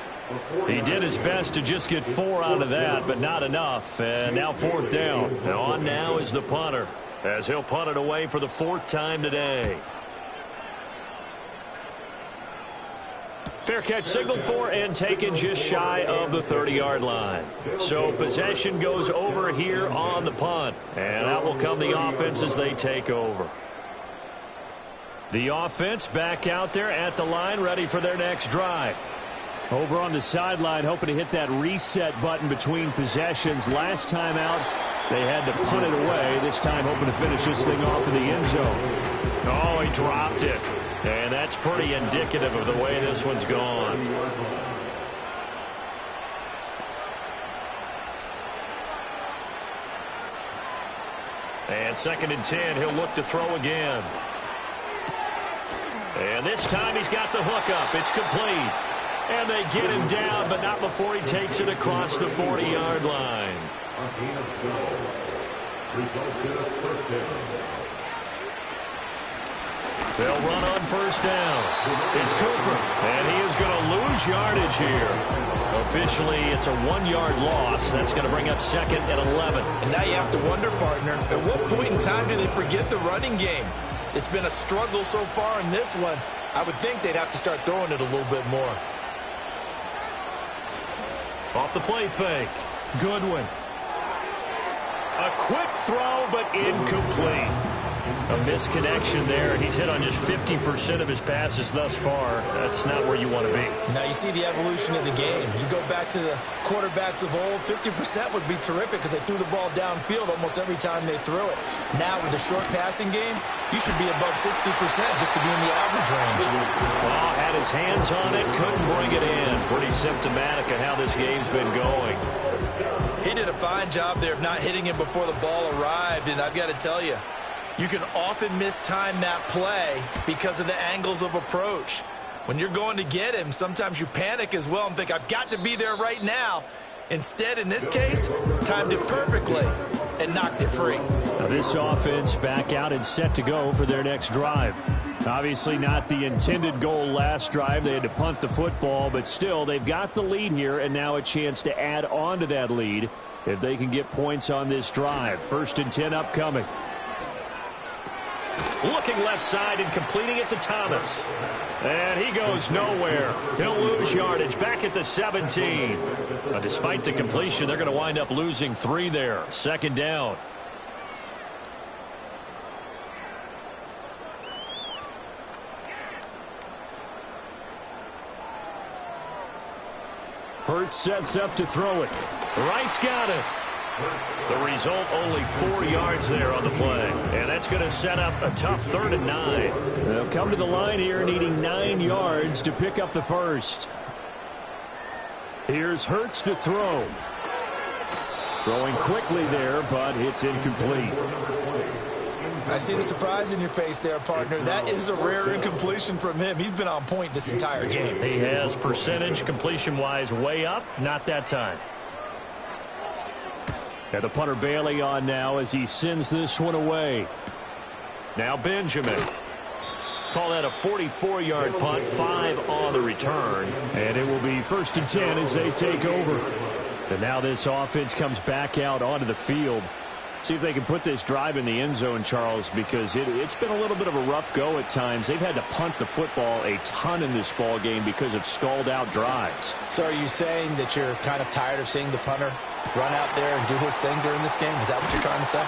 Speaker 8: He did his best to just get 4 out of that, but not enough. And now 4th down.
Speaker 5: And on now is the punter, as he'll punt it away for the 4th time today. Fair catch signaled for and taken just shy of the 30-yard line. So possession goes over here on the punt. And out will come the offense as they take over.
Speaker 8: The offense back out there at the line, ready for their next drive.
Speaker 3: Over on the sideline, hoping to hit that reset button between possessions. Last time out, they had to punt it away. This time, hoping to finish this thing off in the end zone.
Speaker 5: Oh, he dropped it. And that's pretty indicative of the way this one's gone. And 2nd and 10, he'll look to throw again. And this time he's got the hook up. It's complete. And they get him down, but not before he takes it across the 40-yard line. They'll run on 1st down. It's Cooper, and he is going to lose yardage here. Officially, it's a 1-yard loss. That's going to bring up 2nd and 11.
Speaker 4: And now you have to wonder, partner, at what point in time do they forget the running game? It's been a struggle so far in this one. I would think they'd have to start throwing it a little bit more.
Speaker 5: Off the play fake. Goodwin. A quick throw, but incomplete.
Speaker 8: A misconnection there. He's hit on just 50% of his passes thus far. That's not where you want to be.
Speaker 4: Now you see the evolution of the game. You go back to the quarterbacks of old, 50% would be terrific because they threw the ball downfield almost every time they threw it. Now with the short passing game, you should be above 60% just to be in the average range.
Speaker 5: Well, had his hands on it, couldn't bring it in. Pretty symptomatic of how this game's been going.
Speaker 4: He did a fine job there of not hitting him before the ball arrived, and I've got to tell you, you can often mistime that play because of the angles of approach. When you're going to get him, sometimes you panic as well and think, I've got to be there right now. Instead, in this case, timed it perfectly and knocked it free.
Speaker 3: Now this offense back out and set to go for their next drive. Obviously not the intended goal last drive. They had to punt the football, but still they've got the lead here and now a chance to add on to that lead if they can get points on this drive. 1st and 10 upcoming.
Speaker 5: Looking left side and completing it to Thomas. And he goes nowhere. He'll lose yardage back at the 17.
Speaker 8: Despite the completion, they're going to wind up losing 3 there. 2nd down. Hurts sets up to throw it. Wright's got it. The result, only 4 yards there on the play. And that's going to set up a tough 3rd and 9. They'll come to the line here needing 9 yards to pick up the first. Here's Hurts to throw. Throwing quickly there, but it's incomplete.
Speaker 4: I see the surprise in your face there, partner. That is a rare incompletion from him. He's been on point this entire game.
Speaker 8: He has percentage completion-wise way up. Not that time. And the punter Bailey on now as he sends this one away. Now Benjamin. Call that a 44-yard punt, 5 on the return. And it will be 1st and 10 as they take over. And now this offense comes back out onto the field. See if they can put this drive in the end zone, Charles, because it's been a little bit of a rough go at times. They've had to punt the football a ton in this ball game because of stalled-out drives.
Speaker 4: So are you saying that you're kind of tired of seeing the punter run out there and do his thing during this game? Is that what you're trying to say?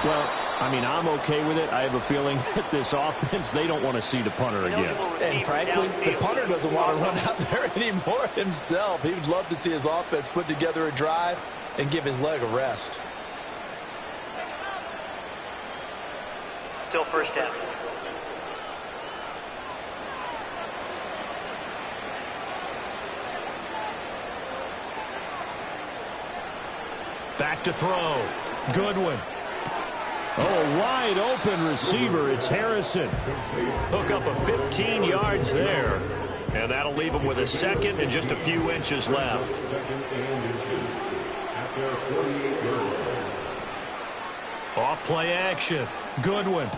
Speaker 8: Well, I mean, I'm okay with it. I have a feeling that this offense, they don't want to see the punter again.
Speaker 4: And frankly, the punter doesn't want to run out there anymore himself. He would love to see his offense put together a drive and give his leg a rest.
Speaker 7: Still 1st down.
Speaker 8: Back to throw. Goodwin. Oh, wide open receiver. It's Harrison. Hook up a 15 yards there. And that'll leave him with a 2nd and just a few inches left. Off play action. Goodwin.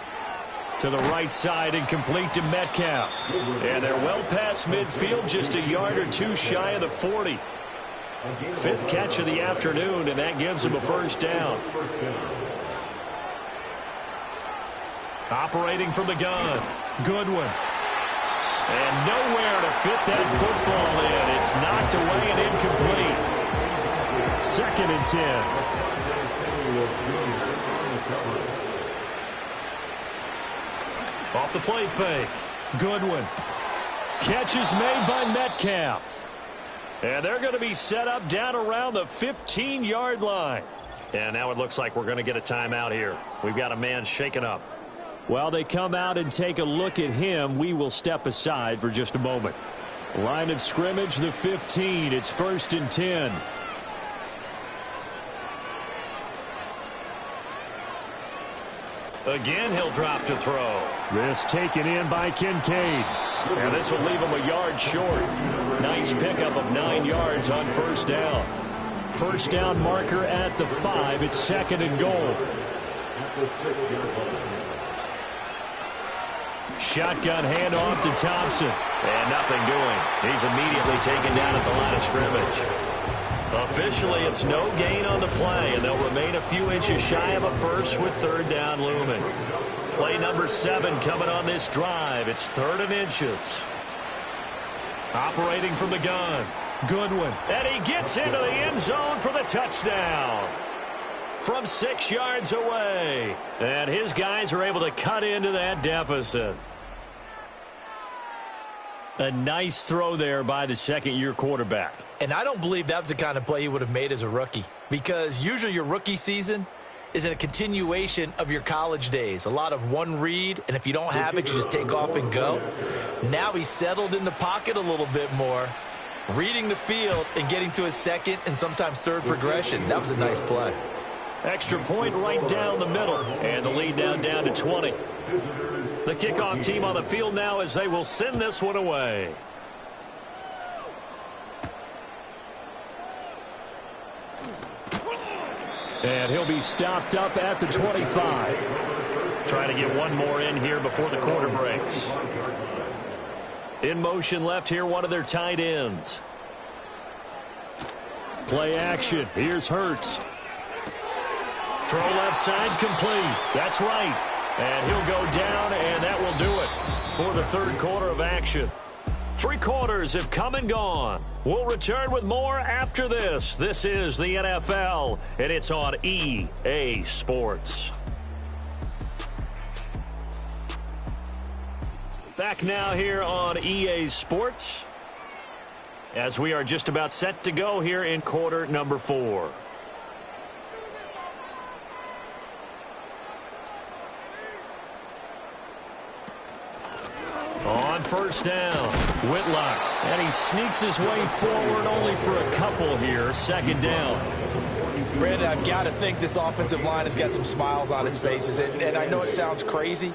Speaker 8: To the right side and complete to Metcalf. And they're well past midfield, just a yard or 2 shy of the 40. 5th catch of the afternoon, and that gives him a 1st down. Operating from the gun. Goodwin. And nowhere to fit that football in. It's knocked away and incomplete. 2nd and 10. Off the play fake. Goodwin. Catch is made by Metcalf. And they're going to be set up down around the 15-yard line. And now it looks like we're going to get a timeout here. We've got a man shaken up. While they come out and take a look at him, we will step aside for just a moment. Line of scrimmage, the 15. It's 1st and 10. Again, he'll drop to throw. This taken in by Kincaid. And this will leave him a yard short. Nice pickup of 9 yards on 1st down. 1st down marker at the 5. It's 2nd and goal. Shotgun handoff to Thompson. And nothing doing. He's immediately taken down at the line of scrimmage. Officially, it's no gain on the play, and they'll remain a few inches shy of a 1st with 3rd down looming. Play number 7 coming on this drive. It's 3rd and inches. Operating from the gun. Goodwin. And he gets into the end zone for the touchdown. From 6 yards away. And his guys are able to cut into that deficit. A nice throw there by the 2nd-year quarterback.
Speaker 4: And I don't believe that was the kind of play he would have made as a rookie, because usually your rookie season is a continuation of your college days. A lot of one read, and if you don't have it, you just take off and go. Now he's settled in the pocket a little bit more, reading the field and getting to his 2nd and sometimes 3rd progression. That was a nice play.
Speaker 8: Extra point right down the middle, and the lead now down to 20. The kickoff team on the field now as they will send this one away. And he'll be stopped up at the 25. Trying to get one more in here before the quarter breaks. In motion left here, one of their tight ends. Play action. Here's Hurts. Throw left side complete. That's right. And he'll go down, and that will do it for the 3rd quarter of action. 3 quarters have come and gone. We'll return with more after this. This is the NFL, and it's on EA Sports. Back now here on EA Sports. as we are just about set to go here in quarter number 4. On first down, Whitlock, and he sneaks his way forward only for a couple here. Second down.
Speaker 4: Brandon, I've got to think this offensive line has got some smiles on its faces, and I know it sounds crazy,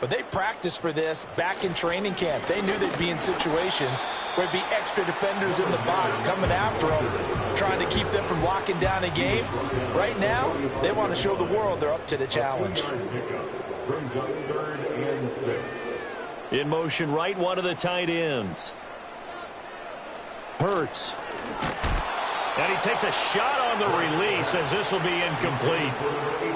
Speaker 4: but they practiced for this back in training camp. They knew they'd be in situations where there'd be extra defenders in the box coming after them, trying to keep them from locking down a game. Right now, they want to show the world they're up to the challenge.
Speaker 6: Brings up 3rd and 6.
Speaker 8: In motion right, one of the tight ends.
Speaker 3: Hurts.
Speaker 8: And he takes a shot on the release as this will be incomplete.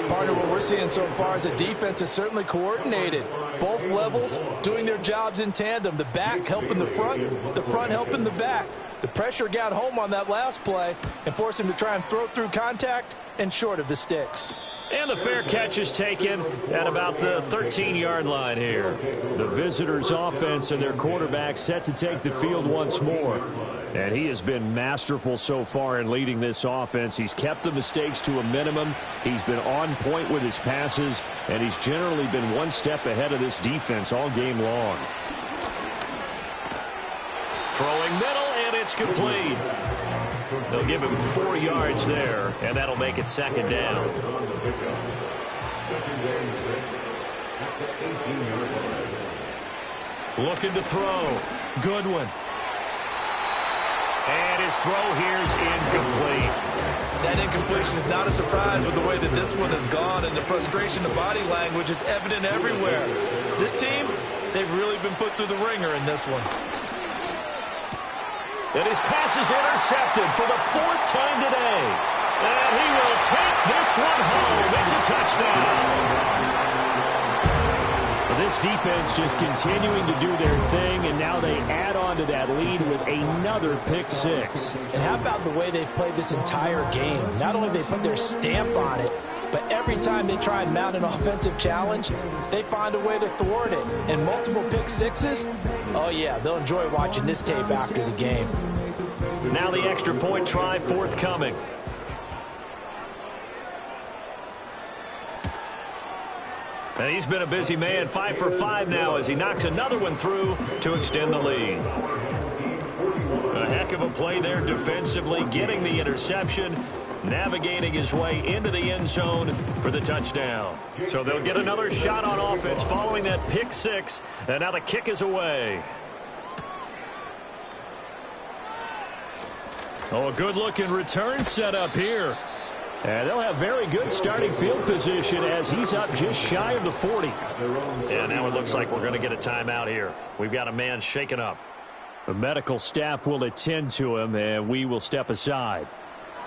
Speaker 4: Partner, what we're seeing so far is the defense is certainly coordinated. Both levels doing their jobs in tandem. The back helping the front helping the back. The pressure got home on that last play and forced him to try and throw through contact and short of the sticks.
Speaker 8: And the fair catch is taken at about the 13-yard line here.
Speaker 3: The visitors' offense and their quarterback set to take the field once more. And he has been masterful so far in leading this offense. He's kept the mistakes to a minimum. He's been on point with his passes, and he's generally been one step ahead of this defense all game long.
Speaker 8: Throwing middle, and it's complete. They'll give him 4 yards there, and that'll make it second down. Looking to throw. Goodwin. And his throw here's incomplete.
Speaker 4: That incompletion is not a surprise with the way that this one has gone, and the frustration of body language is evident everywhere. This team, they've really been put through the ringer in this one.
Speaker 8: And his pass is intercepted for the 4th time today. And he will take this one home. It's a touchdown.
Speaker 3: This defense just continuing to do their thing, and now they add on to that lead with another pick 6.
Speaker 4: And how about the way they've played this entire game? Not only they put their stamp on it, but every time they try and mount an offensive challenge, they find a way to thwart it. And multiple pick 6s, oh yeah, they'll enjoy watching this tape after the game.
Speaker 8: Now the extra point try forthcoming. And he's been a busy man, 5 for 5 now as he knocks another one through to extend the lead. A heck of a play there defensively, getting the interception, navigating his way into the end zone for the touchdown. So they'll get another shot on offense following that pick 6, and now the kick is away. Oh, a good-looking return set up here.
Speaker 3: And they'll have very good starting field position as he's up just shy of the 40.
Speaker 8: And now it looks like we're going to get a timeout here. We've got a man shaken up.
Speaker 3: The medical staff will attend to him, and we will step aside.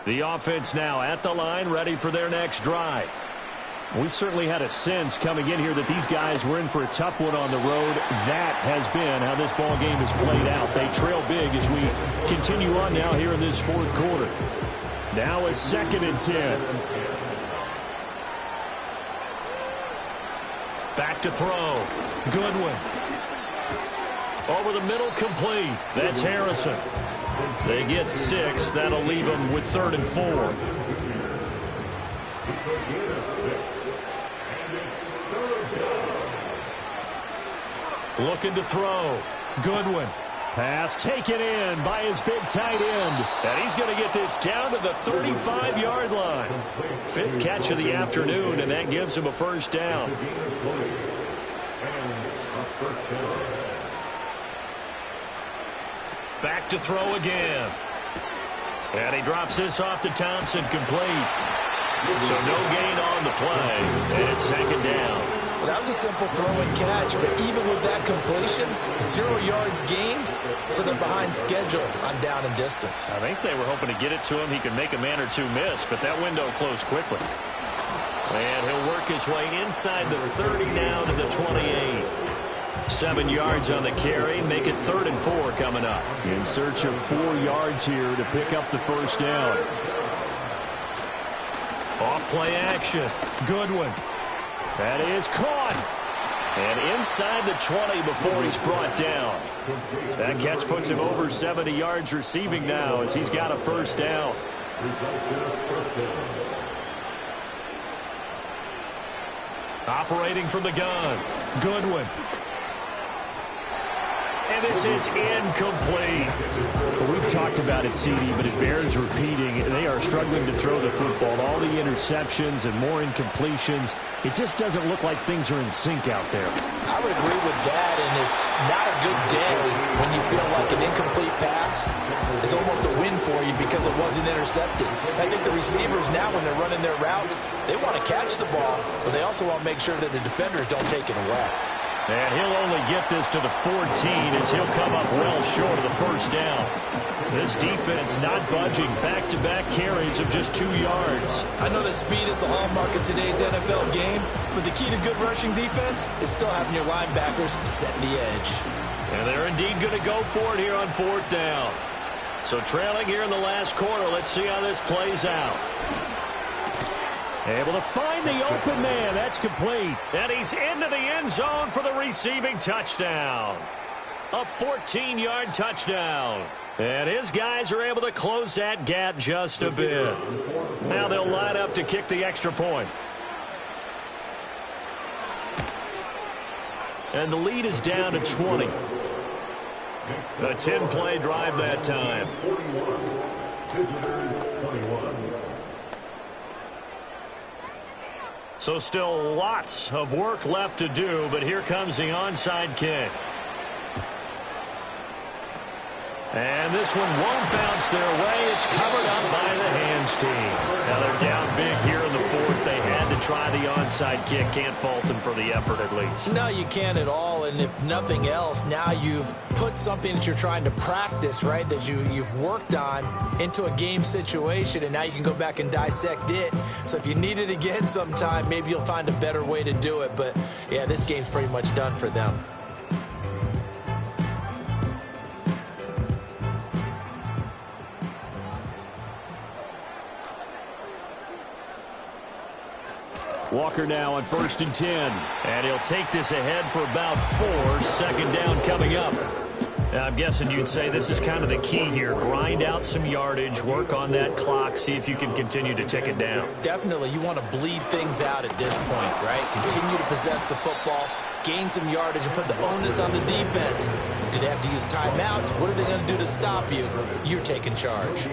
Speaker 8: The offense now at the line, ready for their next drive.
Speaker 3: We certainly had a sense coming in here that these guys were in for a tough one on the road. That has been how this ball game has played out. They trail big as we continue on now here in this 4th quarter. Now it's 2nd and 10.
Speaker 8: Back to throw. Goodwin. Over the middle, complete. That's Harrison. They get 6. That'll leave them with 3rd and 4. Looking to throw. Goodwin.
Speaker 3: Pass taken in by his big tight end.
Speaker 8: And he's going to get this down to the 35-yard line. 5th catch of the afternoon, and that gives him a first down. Back to throw again. And he drops this off to Thompson, complete. So no gain on the play, and it's 2nd down.
Speaker 4: Well, that was a simple throw and catch, but even with that completion, 0 yards gained, so they're behind schedule on down and distance.
Speaker 8: I think they were hoping to get it to him. He could make a man or two miss, but that window closed quickly. And he'll work his way inside the 30 now to the 28. 7 yards on the carry, make it 3rd and 4 coming up.
Speaker 3: In search of 4 yards here to pick up the first down.
Speaker 8: Off play action. Goodwin.
Speaker 3: That is caught.
Speaker 8: And inside the 20 before he's brought down. That catch puts him over 70 yards receiving now as he's got a first down. Operating from the gun, Goodwin. And this is incomplete.
Speaker 3: Well, we've talked about it, CD, but it bears repeating. They are struggling to throw the football. All the interceptions and more incompletions. It just doesn't look like things are in sync out there.
Speaker 4: I would agree with that, and it's not a good day when you feel like an incomplete pass is almost a win for you because it wasn't intercepted. I think the receivers now, when they're running their routes, they want to catch the ball, but they also want to make sure that the defenders don't take it away.
Speaker 8: And he'll only get this to the 14 as he'll come up well short of the first down. This defense not budging. Back-to-back carries of just 2 yards.
Speaker 4: I know that speed is the hallmark of today's NFL game, but the key to good rushing defense is still having your linebackers set the edge.
Speaker 8: And they're indeed going to go for it here on 4th down. So trailing here in the last quarter, let's see how this plays out.
Speaker 3: Able to find the open man. That's complete.
Speaker 8: And he's into the end zone for the receiving touchdown. A 14-yard touchdown. And his guys are able to close that gap just a bit. Now they'll line up to kick the extra point. And the lead is down to 20. A 10-play drive that time. So still lots of work left to do, but here comes the onside kick. And this one won't bounce their way. It's covered up by the hands team. Now they're down big here in the 4th. They had to try the onside kick. Can't fault them for the effort at least.
Speaker 4: No, you can't at all. And if nothing else, now you've put something that you're trying to practice, right, that you've worked on into a game situation, and now you can go back and dissect it. So if you need it again sometime, maybe you'll find a better way to do it. But, yeah, this game's pretty much done for them.
Speaker 3: Walker now on 1st and 10.
Speaker 8: And he'll take this ahead for about 4. 2nd down coming up. I'm guessing you'd say this is kind of the key here. Grind out some yardage, work on that clock, see if you can continue to tick it down.
Speaker 4: Definitely. You want to bleed things out at this point, right? Continue to possess the football, gain some yardage, and put the onus on the defense. Do they have to use timeouts? What are they going to do to stop you? You're taking charge.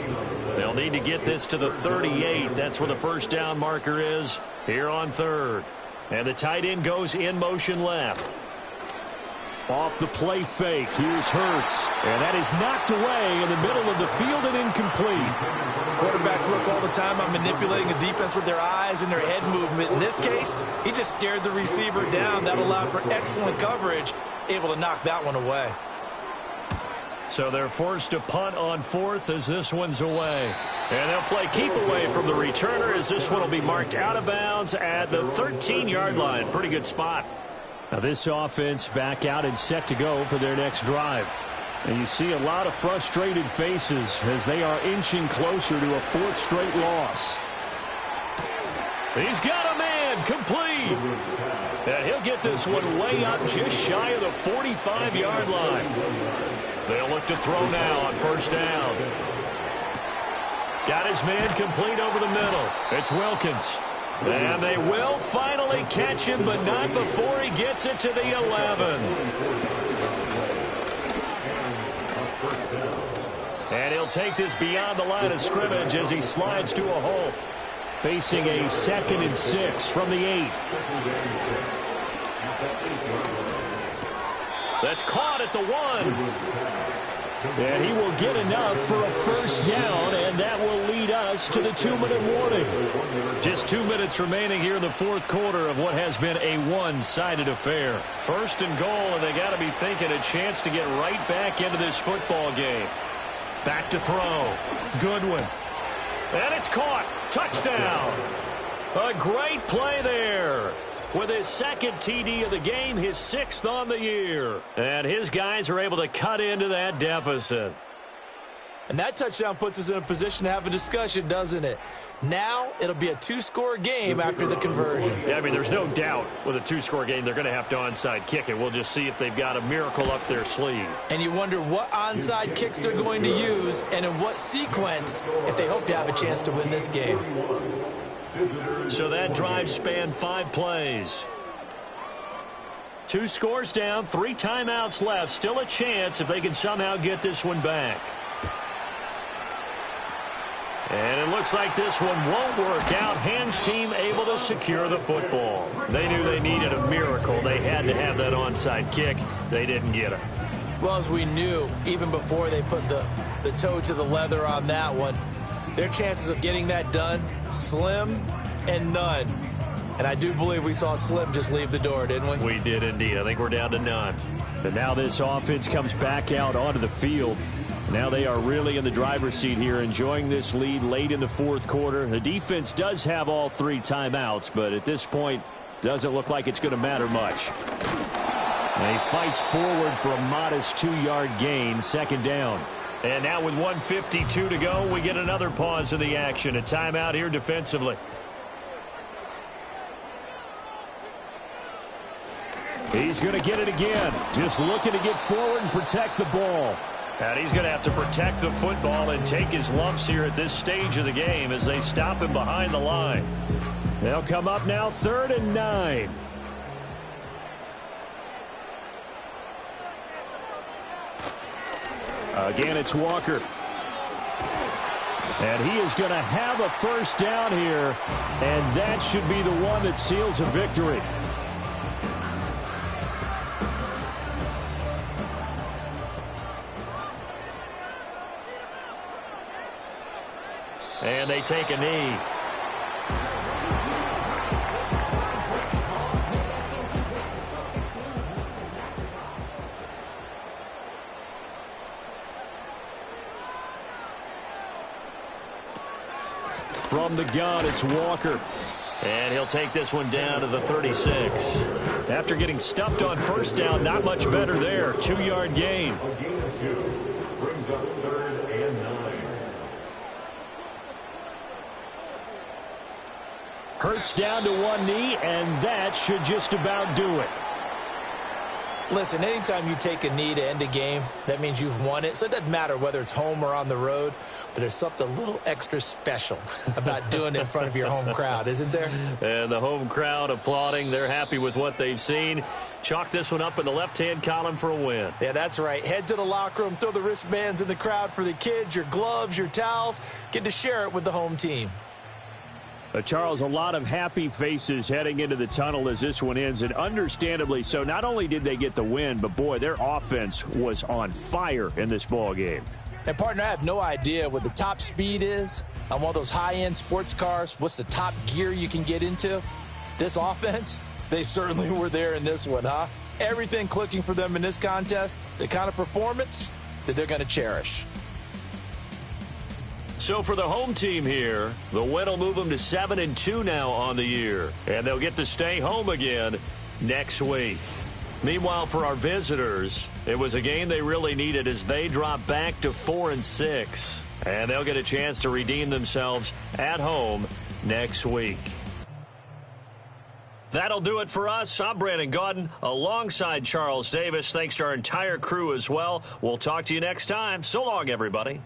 Speaker 8: They'll need to get this to the 38. That's where the first down marker is here on 3rd. And the tight end goes in motion left.
Speaker 3: Off the play fake. Here's Hurts. And that is knocked away in the middle of the field and incomplete.
Speaker 4: Quarterbacks work all the time on manipulating a defense with their eyes and their head movement. In this case, he just stared the receiver down. That allowed for excellent coverage, able to knock that one away.
Speaker 8: So they're forced to punt on 4th as this one's away. And they'll play keep away from the returner as this one will be marked out of bounds at the 13-yard line. Pretty good spot.
Speaker 3: Now this offense back out and set to go for their next drive. And you see a lot of frustrated faces as they are inching closer to a 4th straight loss.
Speaker 8: He's got a man complete. And he'll get this one way up just shy of the 45-yard line. They'll look to throw now on 1st down. Got his man complete over the middle. It's Wilkins. And they will finally catch him, but not before he gets it to the 11. And he'll take this beyond the line of scrimmage as he slides to a hole.
Speaker 3: Facing a 2nd and 6 from the 8.
Speaker 8: That's caught at the 1.
Speaker 3: And he will get enough for a first down, and that will lead us to the 2-minute warning.
Speaker 8: Just 2 minutes remaining here in the 4th quarter of what has been a one-sided affair. 1st and goal, and they got to be thinking a chance to get right back into this football game. Back to throw. Goodwin. And it's caught. Touchdown. A great play there. With his 2nd TD of the game, his 6th on the year. And his guys are able to cut into that deficit.
Speaker 4: And that touchdown puts us in a position to have a discussion, doesn't it? Now it'll be a two-score game after the conversion.
Speaker 8: Yeah, I mean, there's no doubt with a two-score game they're going to have to onside kick it. We'll just see if they've got a miracle up their sleeve.
Speaker 4: And you wonder what onside kicks they're going to use and in what sequence if they hope to have a chance to win this game.
Speaker 8: So that drive spanned 5 plays. 2 scores down, 3 timeouts left. Still a chance if they can somehow get this one back. And it looks like this one won't work out. Ham's team able to secure the football. They knew they needed a miracle. They had to have that onside kick. They didn't get it.
Speaker 4: Well, as we knew, even before they put the toe to the leather on that one, their chances of getting that done, slim and none. And I do believe we saw Slim just leave the door, didn't we?
Speaker 8: We did indeed. I think we're down to none.
Speaker 3: And now this offense comes back out onto the field. Now they are really in the driver's seat here, enjoying this lead late in the fourth quarter. The defense does have all 3 timeouts, but at this point, doesn't look like it's going to matter much. And he fights forward for a modest 2-yard gain, 2nd down.
Speaker 8: And now with 1:52 to go, we get another pause in the action. A timeout here defensively.
Speaker 3: He's going to get it again. Just looking to get forward and protect the ball.
Speaker 8: And he's going to have to protect the football and take his lumps here at this stage of the game as they stop him behind the line.
Speaker 3: They'll come up now 3rd and 9. Again, it's Walker. And he is going to have a 1st down here, and that should be the one that seals a victory.
Speaker 8: And they take a knee.
Speaker 3: From the gun, it's Walker.
Speaker 8: And he'll take this one down to the 36. After getting stuffed on 1st down, not much better there. 2-yard gain.
Speaker 6: A gain of 2 brings up 3rd and 9.
Speaker 3: Hurts down to one knee, and that should just about do it.
Speaker 4: Listen, anytime you take a knee to end a game, that means you've won it. So it doesn't matter whether it's home or on the road, but there's something a little extra special about doing it in front of your home crowd, isn't there?
Speaker 8: And the home crowd applauding. They're happy with what they've seen. Chalk this one up in the left-hand column for a win.
Speaker 4: Yeah, that's right. Head to the locker room, throw the wristbands in the crowd for the kids, your gloves, your towels. Get to share it with the home team.
Speaker 3: Charles, a lot of happy faces heading into the tunnel as this one ends, and understandably so. Not only did they get the win, but, boy, their offense was on fire in this ball game.
Speaker 4: And, partner, I have no idea what the top speed is on one of those high-end sports cars. What's the top gear you can get into? This offense, they certainly were there in this one, huh? Everything clicking for them in this contest, the kind of performance that they're going to cherish.
Speaker 8: So for the home team here, the win will move them to 7-2 now on the year. And they'll get to stay home again next week. Meanwhile, for our visitors, it was a game they really needed as they drop back to 4-6. And they'll get a chance to redeem themselves at home next week. That'll do it for us. I'm Brandon Gaudin alongside Charles Davis. Thanks to our entire crew as well. We'll talk to you next time. So long, everybody.